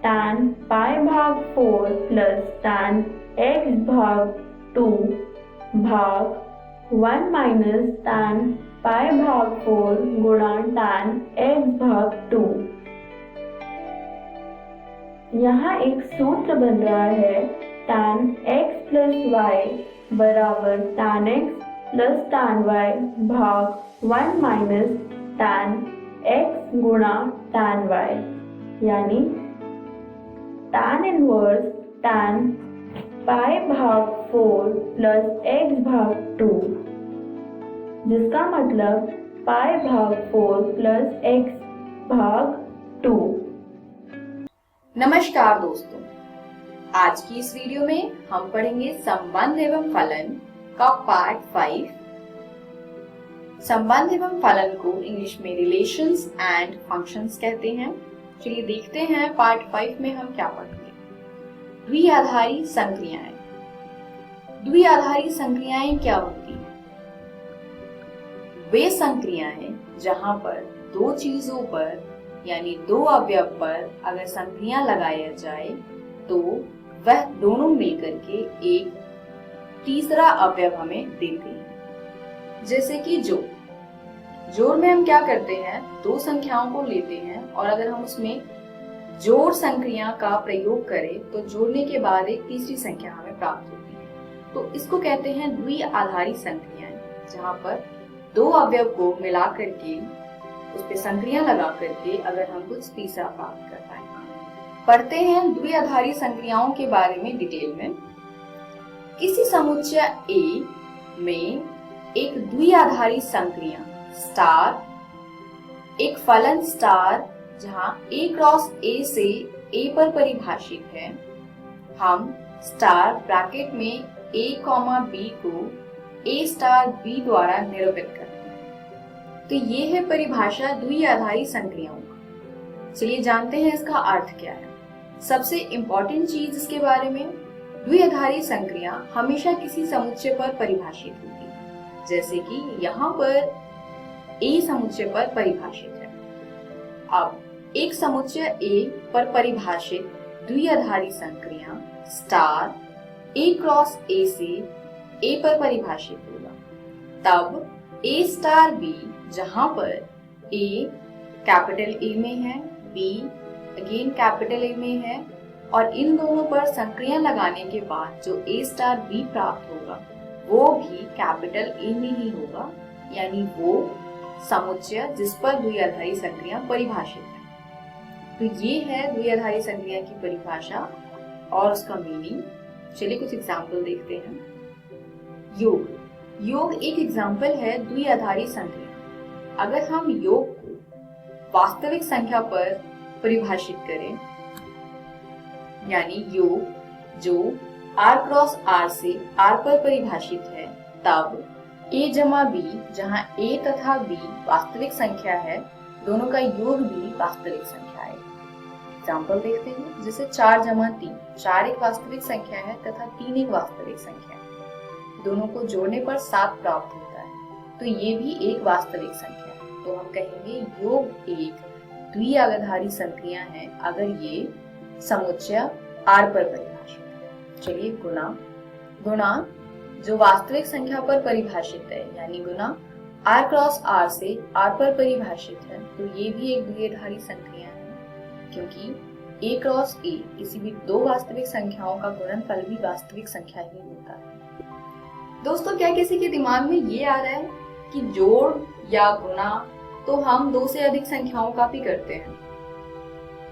tan पाई भाग 4 प्लस tan x भाग 2 भाग 1 माइनस tan पाई भाग 4 गुणा tan x भाग 2। यहाँ एक सूत्र बन रहा है tan x प्लस y बराबर tan x plus tan y भाग 1 माइनस tan x गुणा tan y, यानी tan इनवर्स tan पाई भाग 4 प्लस x भाग 2, जिसका मतलब पाई भाग 4 प्लस x भाग 2। नमस्कार दोस्तों, आज की इस वीडियो में हम पढ़ेंगे संबंध एवं फलन का पार्ट 5। संबंध एवं फलन को इंग्लिश में रिलेशंस एंड फंक्शंस कहते हैं। चलिए देखते हैं पार्ट 5 में हम क्या पढ़ेंगे। द्विआधारी संक्रियाएं। द्विआधारी संक्रियाएं क्या होती हैं? वे संक्रियाएं जहां पर दो चीजों पर यानी दो अवयव पर अगर संक्रिया लगाया जाए तो वह दोनों मिलकर के एक तीसरा अवयव हमें देते हैं। जैसे कि जोड़ में हम क्या करते हैं, दो संख्याओं को लेते हैं और अगर हम उसमें जोड़ संक्रिया का प्रयोग करें तो जोड़ने के बाद एक तीसरी संख्या हमें प्राप्त होती है। तो इसको कहते हैं द्विआधारी संक्रियाएं, जहां पर दो अवयव को मिला करके उस पे संक्रिया लगा करके अगर हम कुछ तीसरा प्राप्त कर पाए। पढ़ते हैं द्विआधारी संक्रियाओं के बारे में डिटेल में। किसी समुच्चय A में एक द्विआधारी संक्रिया स्टार, एक फलन स्टार जहां A क्रॉस A से A पर परिभाषित है, हम स्टार ब्रैकेट में A, B को A स्टार B द्वारा निरूपित करते हैं। तो ये है परिभाषा द्विआधारी संक्रियाओं का। चलिए जानते हैं इसका अर्थ क्या है। सबसे इम्पोर्टेंट चीज इसके बारे में, द्विआधारी संक्रिया हमेशा किसी समुच्चय पर परिभाषित होती है। जैसे कि यहाँ पर A समुच्चय पर परिभाषित है। अब एक समुच्चय A पर परिभाषित द्विआधारी संक्रिया स्टार A क्रॉस A से A पर परिभाषित होगा, तब A स्टार B जहां पर A कैपिटल A में है, B अगेन कैपिटल A में है और इन दोनों पर संक्रिया लगाने के बाद जो A स्टार B प्राप्त होगा वो भी कैपिटल A में ही होगा, यानी वो समुच्चय जिस पर द्विआधारी संक्रिया परिभाषित है। तो ये है द्विआधारी संक्रिया की परिभाषा और उसका मीनिंग। चलिए कुछ एग्जाम्पल देखते हैं। योग एक एग्जाम्पल है द्विआधारी संक्रिया। अगर हम योग को वास्तविक संख्या पर परिभाषित करें, यानी योग जो R क्रॉस R से R पर परिभाषित है, तब A जमा B जहां A तथा B वास्तविक संख्या है, दोनों का योग भी वास्तविक संख्या है। एग्जाम्पल देखते हैं, जैसे 4 जमा 3, 4 एक वास्तविक संख्या है तथा 3 एक वास्तविक संख्या है। दोनों को जोड़ने पर 7 प्राप्त होता है, तो ये भी एक वास्तविक संख्या है। तो हम कहेंगे योग एक द्विआधारी संक्रिया है अगर ये समुच्चय R पर परिभाषित है। चलिए गुणा जो वास्तविक संख्या पर परिभाषित है, यानी गुणा R क्रॉस R से R पर परिभाषित है, तो ये भी एक द्विआधारी संक्रिया है, क्योंकि A क्रॉस A किसी भी दो वास्तविक संख्याओं का गुणनफल भी वास्तविक संख्या ही होता है। दोस्तों, क्या किसी के दिमाग में ये आ रहा है कि जोड़ या गुणा तो हम दो से अधिक संख्याओं का भी करते हैं?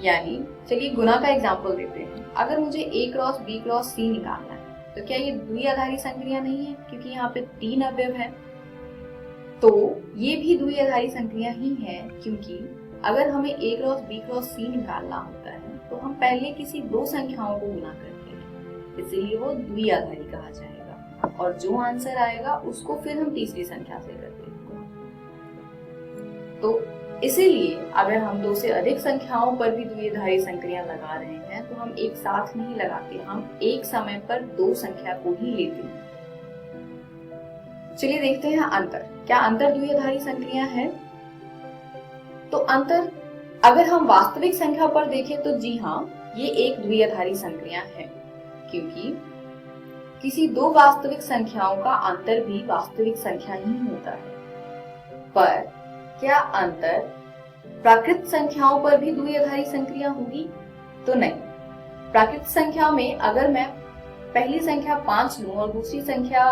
यानी चलिए गुणा का एग्जाम्पल देते हैं। अगर मुझे A cross B cross C निकालना है तो क्या ये द्विआधारी संक्रिया नहीं है, क्योंकि यहाँ पे 3 अवयव है। तो ये भी द्विआधारी संक्रिया ही है, क्योंकि अगर हमें A cross B cross C निकालना होता है तो हम पहले किसी दो संख्याओं को गुणा करते हैं, इसलिए वो द्विआधारी कहा जाएगा और जो आंसर आएगा उसको फिर हम तीसरी संख्या से करते हैं। तो इसीलिए अगर हम दो से अधिक संख्याओं पर भी द्विआधारी संक्रिया लगा रहे हैं तो हम एक साथ नहीं लगाते, हम एक समय पर दो संख्या को ही लेते हैं। चलिए देखते हैं अंतर। क्या अंतर द्विआधारी संक्रिया है? तो अंतर अगर हम वास्तविक संख्या पर देखें तो जी हाँ, ये एक द्विआधारी संक्रिया है, क्योंकि किसी दो वास्तविक संख्याओं का अंतर भी वास्तविक संख्या ही होता है। पर क्या अंतर प्राकृत संख्याओं पर भी द्विआधारी संक्रिया होगी? तो नहीं। प्राकृत संख्या में अगर मैं पहली संख्या 5 लूं और दूसरी संख्या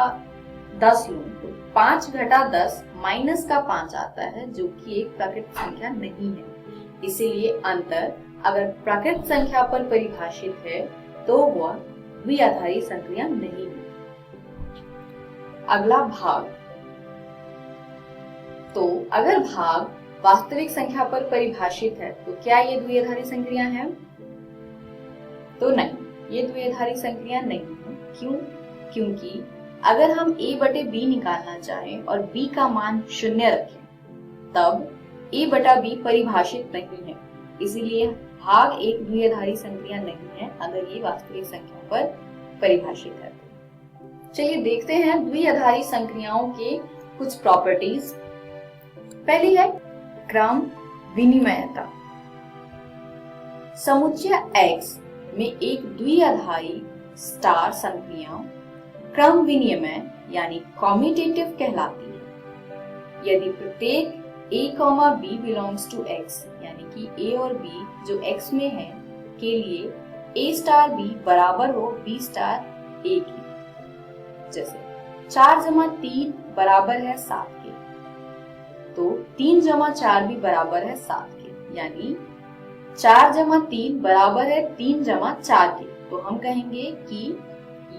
10 लूं तो 5 घटा 10 माइनस का 5 आता है, जो कि एक प्राकृत संख्या नहीं है। इसीलिए अंतर अगर प्राकृत संख्या पर परिभाषित है तो वह द्विआधारी संक्रिया नहीं है। अगला भाग। तो अगर भाग वास्तविक संख्या पर परिभाषित है तो क्या ये द्विआधारी संक्रिया है? तो नहीं, ये द्विआधारी संक्रिया नहीं है। क्यों? क्योंकि अगर हम a बटे b निकालना चाहें और b का मान 0 रखें, तब a बटा b परिभाषित नहीं है, इसीलिए भाग एक द्विआधारी संक्रिया नहीं है अगर ये वास्तविक संख्या पर परिभाषित है। चलिए देखते हैं द्विआधारी संक्रियाओं के कुछ प्रॉपर्टीज। पहली है क्रम विनिमयता। समुच्चय X में एक द्विआधारी स्टार संक्रिया क्रम विनिमय यानी कॉम्यूटेटिव कहलाती है यदि प्रत्येक a, b belongs to x यानी कि a और b जो x में है के लिए a स्टार b बराबर हो b स्टार a की। जैसे 4 जमा 3 बराबर है 7 के, तो 3 जमा 4 भी बराबर है 7 के, यानी 4 जमा 3 बराबर है 3 जमा 4 के। तो हम कहेंगे कि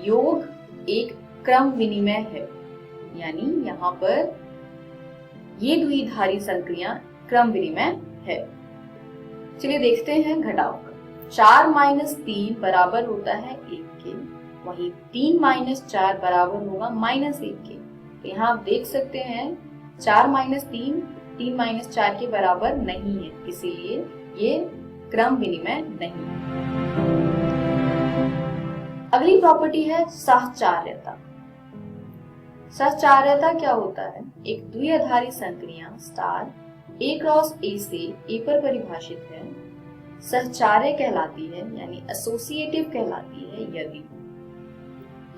योग एक क्रम विनिमय है, यानी यहाँ पर ये द्विआधारी संक्रिया क्रम विनिमय है। चलिए देखते हैं घटाव का। 4 माइनस 3 बराबर होता है 1 के, वहीं 3 माइनस 4 बराबर होगा -1 के। तो यहाँ आप देख सकते हैं 4 माइनस 3 3 माइनस 4 के बराबर नहीं है, इसीलिए ये क्रम विनिमय नहीं है। अगली प्रॉपर्टी है सहचार्यता। सहचार्यता क्या होता है? एक द्विआधारी संक्रिया स्टार a क्रॉस a से a पर परिभाषित है, सहचार्य कहलाती है यानी एसोसिएटिव कहलाती है यदि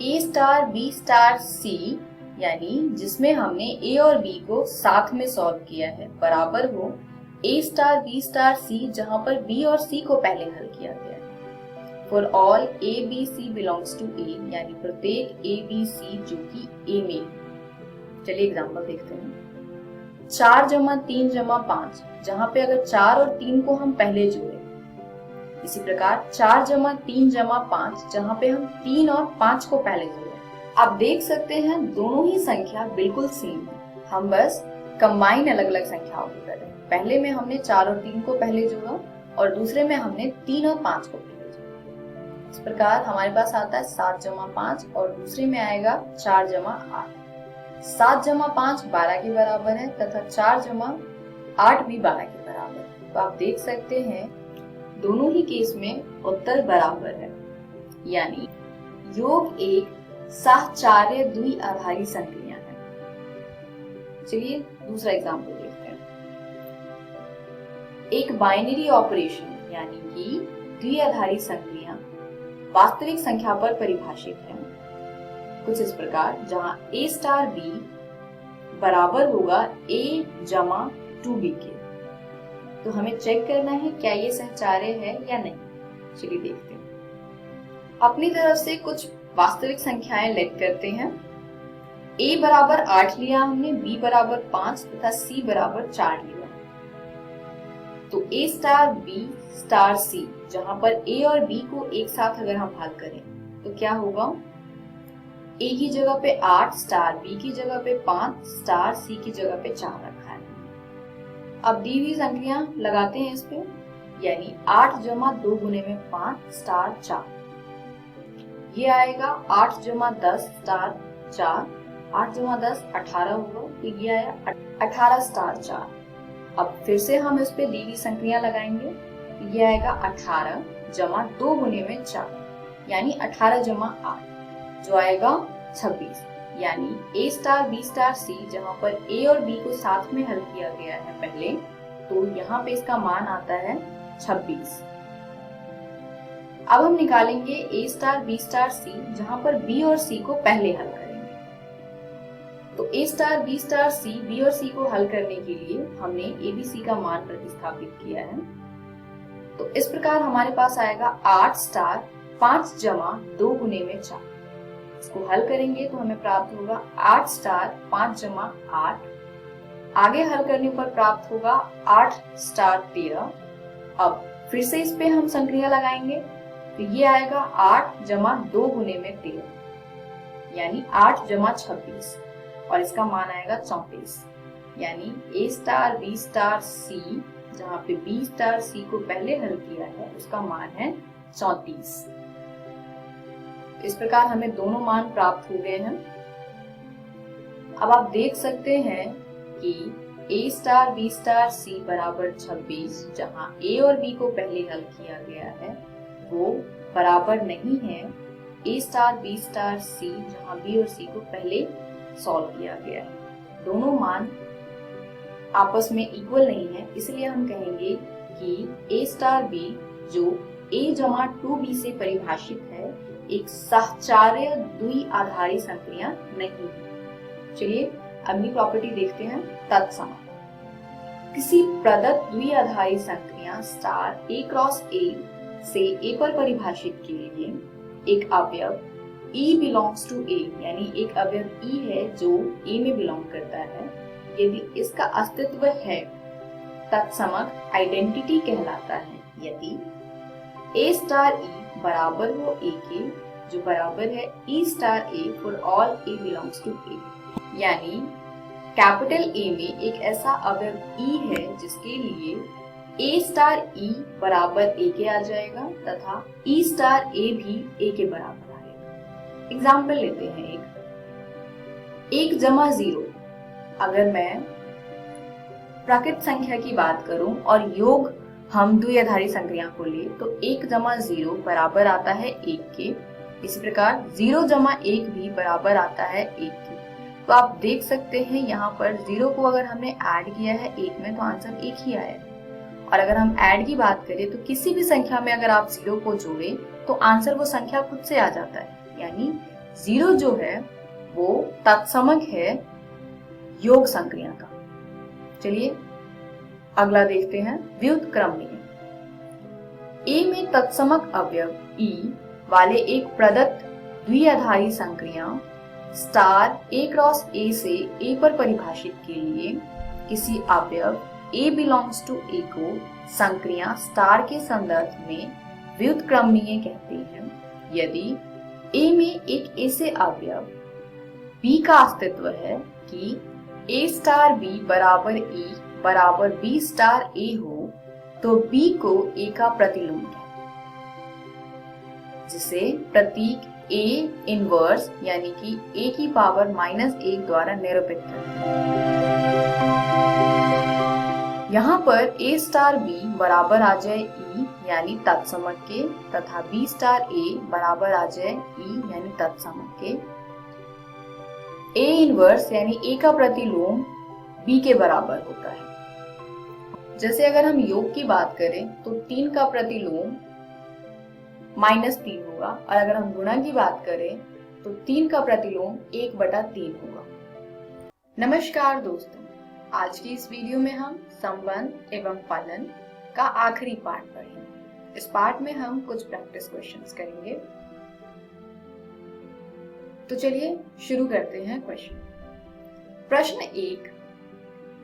a star b star c यानी जिसमें हमने a और b को साथ में सॉल्व किया है बराबर हो a star b star c जहां पर b और c को पहले हल किया गया है। For all a b c belongs to a यानी प्रत्येक a b c जो कि a में। चलिए एग्जांपल देखते हैं। 4 जमा 3 जमा 5 जहां पे अगर 4 और 3 को हम पहले जोड़े, इसी प्रकार 4 जमा 3 जमा 5 जहां पे हम 3 और 5 को पहले जोड़े। आप देख सकते हैं दोनों ही संख्या बिल्कुल सेम है, हम बस कंबाइन अलग अलग संख्याओं को कर रहे हैं। पहले में हमने 4 और 3 को पहले जोड़ा और दूसरे में हमने 3 और 5 को पहले जोड़ा। इस प्रकार हमारे पास आता है 7 जमा 5 और दूसरे में आएगा 4 जमा 8। 7 जमा 5 12 के बराबर है तथा 4 जमा 8 भी 12 के बराबर है। तो आप देख सकते हैं दोनों ही केस में उत्तर बराबर है, यानी योग एक सहचार्य द्विआधारी संक्रिया है। चलिए दूसरा एग्जाम्पल देखते हैं। एक बाइनरी ऑपरेशन यानी कि द्विआधारी संक्रिया वास्तविक संख्या पर परिभाषित है कुछ इस प्रकार, जहां a स्टार b बराबर होगा a जमा 2b के। तो हमें चेक करना है क्या ये सहचार्य है या नहीं। चलिए देखते हैं। अपनी तरफ से कुछ वास्तविक संख्याएं लेट करते हैं। a बराबर 8 लिया हमने, b बराबर 5 तथा c बराबर 4 लिया। तो a star b star c जहां पर a और b को एक साथ अगर हम हल करें तो क्या होगा? a की जगह पे 8 स्टार b की जगह पे 5 स्टार c की जगह पे 4 रखा है। अब दी हुई संख्या लगाते हैं इस पे, यानी 8 जमा 2 गुने में 5 स्टार 4, ये आएगा 8 जमा 10 स्टार 4, 8 जमा 10 18 होगा, तो ये आया 18 स्टार 4। अब फिर से हम इस पे दी हुई संख्या लगाएंगे, तो ये आएगा 18 जमा 2 गुने में 4 यानी 18 जमा 8 जो आएगा 26, यानी a star b star c जहां पर a और b को साथ में हल किया गया है पहले, तो यहाँ पे इसका मान आता है 26। अब हम निकालेंगे a star b star c जहां पर b और c को पहले हल करेंगे। तो a star b star c b और c को हल करने के लिए हमने a b c का मान प्रतिस्थापित किया है। तो इस प्रकार हमारे पास आएगा 8 स्टार 5 जमा 2 गुने में 4। इसको हल करेंगे तो हमें प्राप्त होगा 8 स्टार 5 जमा 8। आगे हल करने पर प्राप्त होगा 8 स्टार 13। अब फिर से इस पे हम संक्रिया लगाएंगे तो ये आएगा 8 जमा 2 गुने में 13 यानी 8 जमा 26 और इसका मान आएगा 34, यानी a star b star c जहाँ पे b स्टार c को पहले हल किया है उसका मान है 34। इस प्रकार हमें दोनों मान प्राप्त हो गए हैं। अब आप देख सकते हैं कि a star b star c बराबर 26, जहां a और b को पहले हल किया गया है, वो बराबर नहीं है a star b star c, जहां b और c को पहले सॉल्व किया गया है। दोनों मान आपस में इक्वल नहीं है, इसलिए हम कहेंगे कि a स्टार b जो a जमा 2b से परिभाषित है, एक सहचार्य द्विआधारी संक्रिया नहीं है। चलिए अगली प्रॉपर्टी देखते हैं, तत्समक। किसी प्रदत्त द्विआधारी संक्रिया स्टार a क्रॉस a से a पर परिभाषित के लिए एक अवयव E बिलोंग्स टू A, यानी एक अवयव E है जो A में बिलोंग करता है, यदि इसका अस्तित्व है, तत्समक आइडेंटिटी कहलाता है। यदि A स्टार E बराबर हो A के, जो बराबर है E star A for all A belongs to A, यानी कैपिटल A में एक ऐसा अवयव E है जिसके लिए A स्टार E बराबर A के आ जाएगा तथा E स्टार A भी A के बराबर आएगा। एग्जाम्पल लेते हैं एक जमा 0। अगर मैं प्राकृत संख्या की बात करूं और योग हम द्विआधारी संक्रिया को ले तो 1 जमा 0 बराबर आता है 1 के। इसी प्रकार 0 जमा 1 भी बराबर आता है 1 के। तो आप देख सकते हैं यहाँ पर 0 को अगर हमने ऐड किया है 1 में तो आंसर 1 ही आया। और अगर हम ऐड की बात करें तो किसी भी संख्या में अगर आप 0 को जोड़े तो आंसर वो संख्या खुद से आ जाता है, यानी 0 जो है वो तत्समक है योग संक्रिया का। चलिए अगला देखते हैं, व्युत्क्रमणीय। A में तत्समक अवयव E वाले एक प्रदत्त द्विआधारी संक्रिया स्टार A क्रॉस A से A पर परिभाषित के लिए किसी अवयव A बिलोंग्स टू A को संक्रिया स्टार के संदर्भ में व्युत्क्रमणीय कहते हैं, यदि A में एक ऐसे अवयव B का अस्तित्व है कि A स्टार B बराबर E बराबर B स्टार A हो, तो B को A का प्रतिलोम है, जिसे प्रतीक A इनवर्स यानी कि A की पावर -1 द्वारा निरूपित करते हैं। यहाँ पर A स्टार B बराबर आ जाए E यानी तत्समक के तथा B स्टार A बराबर आ जाए E यानी तत्समक के। A इनवर्स यानी A का प्रतिलोम B के बराबर होता है। जैसे अगर हम योग की बात करें तो 3 का प्रतिलोम -3 होगा, और अगर हम गुणा की बात करें तो 3 का प्रतिलोम 1/3 होगा। नमस्कार दोस्तों, आज की इस वीडियो में हम संबंध एवं फलन का आखिरी पार्ट पढ़ेंगे। इस पार्ट में हम कुछ प्रैक्टिस क्वेश्चंस करेंगे। तो चलिए शुरू करते हैं क्वेश्चन। प्रश्न 1,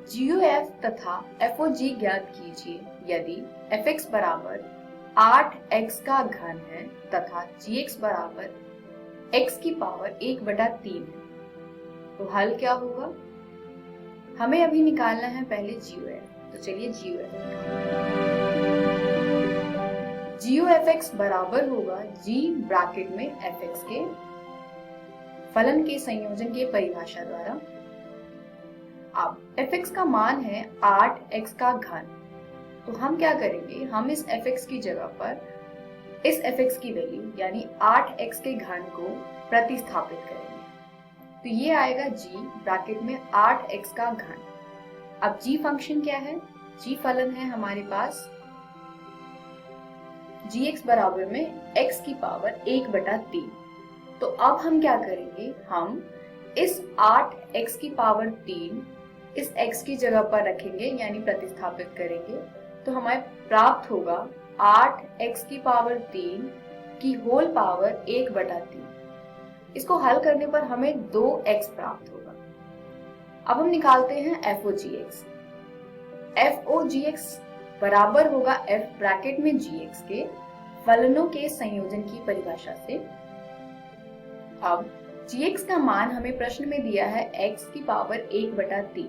GOF तथा FOG ज्ञात कीजिए यदि fx बराबर 8x का घन है तथा gx बराबर x की पावर 1/3 है, तो हल क्या होगा? हमें अभी निकालना है पहले GOF, तो चलिए GOF GOFX बराबर होगा G ब्रैकेट में fx के फलन के संयोजन के परिभाषा द्वारा। अब fx का मान है 8x का घन, तो हम क्या करेंगे, हम इस fx की जगह पर इस fx की वैल्यू यानी 8x के घन को प्रतिस्थापित करेंगे, तो ये आएगा g ब्रैकेट में 8x का घन। अब g फंक्शन क्या है? g फलन है हमारे पास gx बराबर में x की पावर 1/3। तो अब हम क्या करेंगे, हम इस 8x की पावर 3 इस x की जगह पर रखेंगे यानी प्रतिस्थापित करेंगे, तो हमें प्राप्त होगा 8x की पावर 3 की होल पावर 1/3। इसको हल करने पर हमें 2x प्राप्त होगा। अब हम निकालते हैं FOGX। FOGX बराबर होगा f ब्रैकेट में gx के फलनों के संयोजन की परिभाषा से। अब gx का मान हमें प्रश्न में दिया है x की पावर 1/3,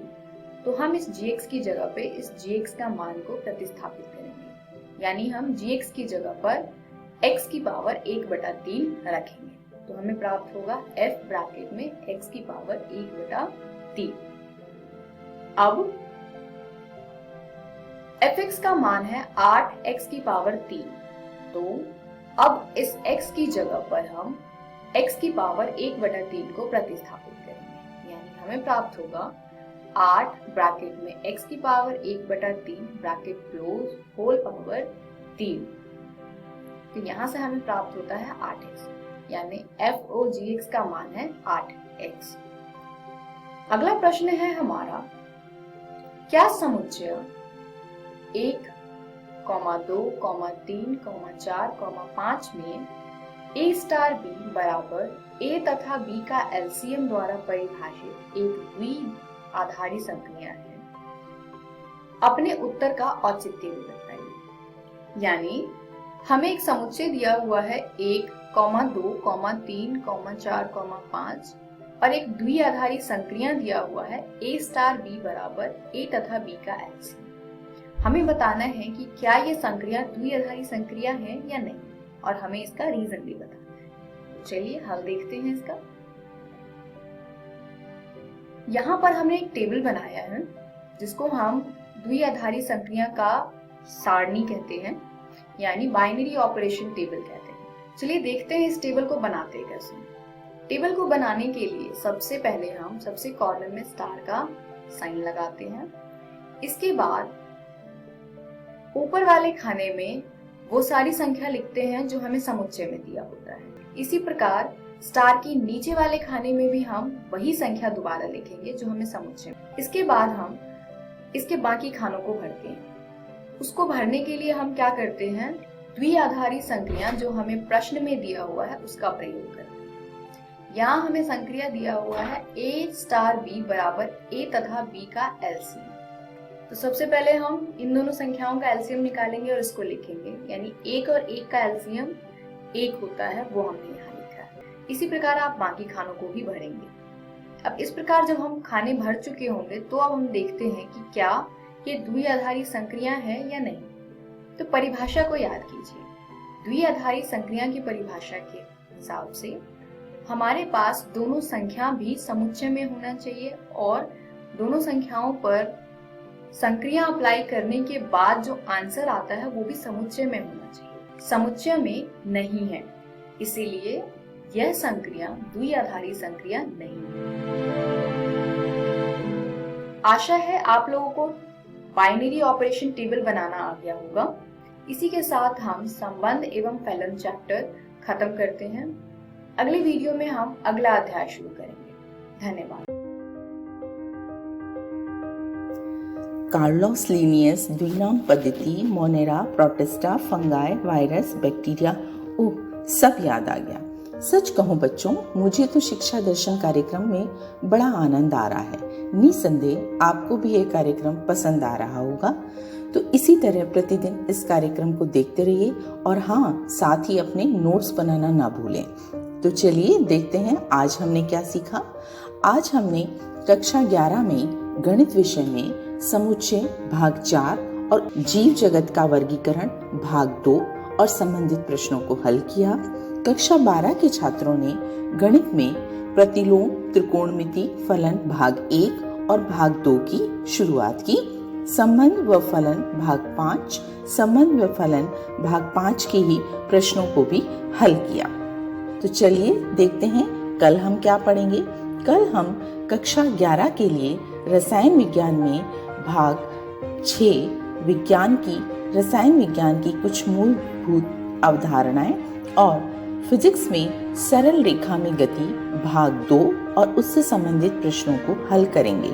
तो हम इस gx की जगह पे इस gx का मान को प्रतिस्थापित करेंगे, यानी हम gx की जगह पर x की पावर 1/3 रखेंगे। तो हमें प्राप्त होगा f ब्रैकेट में x की पावर 1/3। अब fx का मान है 8x की पावर 3, तो अब इस x की जगह पर हम x की पावर 1/3 को प्रतिस्थापित करेंगे, यानी हमें प्राप्त होगा 8 ब्रैकेट में x की power 1/3 bracket close whole power 3। तो यहाँ से हमें प्राप्त होता है 8x, यानी FOGX का मान है 8x। अगला प्रश्न है हमारा, क्या समुच्चय 1, 2, 3, 4, 5 में a स्टार b बराबर a तथा b का एलसीएम द्वारा परिभाषित एक द्वि-आधारी संक्रिया है? अपने उत्तर का औचित्य भी बताइए। यानी हमें एक समुच्चय दिया हुआ है 1, 2, 3, 4, 5 और एक द्विआधारी संक्रिया दिया हुआ है a स्टार b बराबर a तथा b का एलसीएम। हमें बताना है कि क्या ये संक्रिया द्विआधारी संक्रिया है या नहीं, और हमें इसका रीजन भी बताना है। चलिए हल देखते हैं इसका। यहाँ पर हमने एक टेबल बनाया है जिसको हम द्विआधारी संक्रिया का सारणी कहते हैं, यानी बाइनरी ऑपरेशन टेबल कहते हैं। चलिए देखते हैं इस टेबल को बनाते कैसे। टेबल को बनाने के लिए सबसे पहले हम सबसे कॉर्नर में स्टार का साइन लगाते हैं। इसके बाद ऊपर वाले खाने में वो सारी संख्या लिखते हैं जो हमें समुच्चय में दिया होता है। इसी प्रकार स्टार की नीचे वाले खाने में भी हम वही संख्या दोबारा लिखेंगे जो हमें समुच्चय में। इसके बाद हम इसके बाकी खानों को भरते हैं। उसको भरने के लिए हम क्या करते हैं, द्विआधारी संक्रिया जो हमें प्रश्न में दिया हुआ है उसका प्रयोग करते हैं। यहाँ हमें संक्रिया दिया हुआ है a स्टार b बराबर a तथा b का एलसीएम। तो सबसे पहले हम इन दोनों संख्याओं का एलसीएम निकालेंगे और इसको लिखेंगे, यानी 1 और 1 का एलसीएम 1 होता है, वो हमने यहाँ लिखा है। इसी प्रकार आप बाकी खानों को भी भरेंगे। अब इस प्रकार जब हम खाने भर चुके होंगे तो अब हम देखते हैं कि क्या ये द्विआधारी संक्रिया है या नहीं। तो परिभाषा को याद कीजिए। द्विआधारी संक्रिया की परिभाषा के हिसाब से हमारे पास दोनों संख्या भी समुच्चय में होना चाहिए और दोनों संख्याओं पर संक्रिया अप्लाई करने के बाद जो आंसर आता है वो भी समुच्चय में होना चाहिए। समुच्चय में नहीं है, इसीलिए यह संक्रिया द्विआधारी संक्रिया नहीं है। आशा है आप लोगों को बाइनरी ऑपरेशन टेबल बनाना आ गया होगा। इसी के साथ हम संबंध एवं फलन चैप्टर खत्म करते हैं। अगले वीडियो में हम अगला अध्याय शुरू करेंगे। धन्यवाद। कार्लोस लिनियस द्विनाम पद्धति, Monera, Protista, fungi, virus, bacteria, ओह सब याद आ गया। सच कहूं बच्चों, मुझे तो शिक्षा दर्शन कार्यक्रम में बड़ा आनंद आ रहा है। निसंदेह आपको भी ये कार्यक्रम पसंद आ रहा होगा। तो इसी तरह प्रतिदिन इस कार्यक्रम को देखते रहिए और हाँ, साथ ही अपने नोट्स बनाना ना भूलें। तो चलिए देखते हैं आज हमने क्या सीखा। आज हमने कक्षा 11 में गणित विषय में समुच्चय भाग 4 और जीव जगत का वर्गीकरण भाग 2 और संबंधित प्रश्नों को हल किया। कक्षा 12 के छात्रों ने गणित में प्रतिलोम, त्रिकोणमिति, फलन भाग 1 और भाग 2 की शुरुआत की। संबंध व फलन भाग 5, संबंध व फलन भाग 5 के ही प्रश्नों को भी हल किया। तो चलिए देखते हैं कल हम क्या पढ़ेंगे। कल हम कक्षा 11 के लिए रसायन विज्ञान में भाग 6 रसायन विज्ञान की कुछ मूलभूत अवधारणाएं और फिजिक्स में सरल रेखा में गति भाग 2 और उससे संबंधित प्रश्नों को हल करेंगे।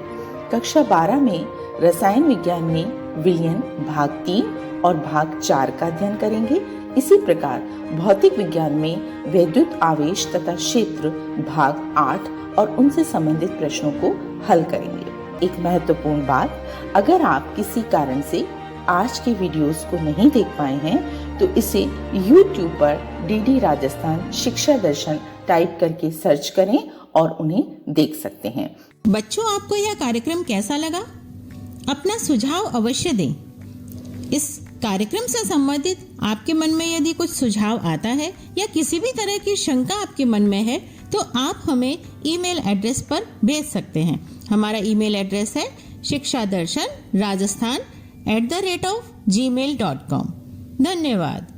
कक्षा 12 में रसायन विज्ञान में विलयन भाग 3 और भाग 4 का अध्ययन करेंगे। इसी प्रकार भौतिक विज्ञान में वैद्युत आवेश तथा क्षेत्र भाग 8 और उनसे संबंधित प्रश्नों को हल करेंगे। एक महत्वपूर्ण बात, अगर आप किसी कारण से आज के वीडियोस को नहीं देख पाए हैं तो इसे YouTube पर DD राजस्थान शिक्षा दर्शन टाइप करके सर्च करें और उन्हें देख सकते हैं। बच्चों, आपको यह कार्यक्रम कैसा लगा? अपना सुझाव अवश्य दें। इस कार्यक्रम से संबंधित आपके मन में यदि कुछ सुझाव आता है या किसी भी तरह की शंका आपके मन में है तो आप हमें ईमेल एड्रेस पर भेज सकते हैं। हमारा ईमेल एड्रेस है शिक्षादर्शन rajasthan@gmail.com। धन्यवाद।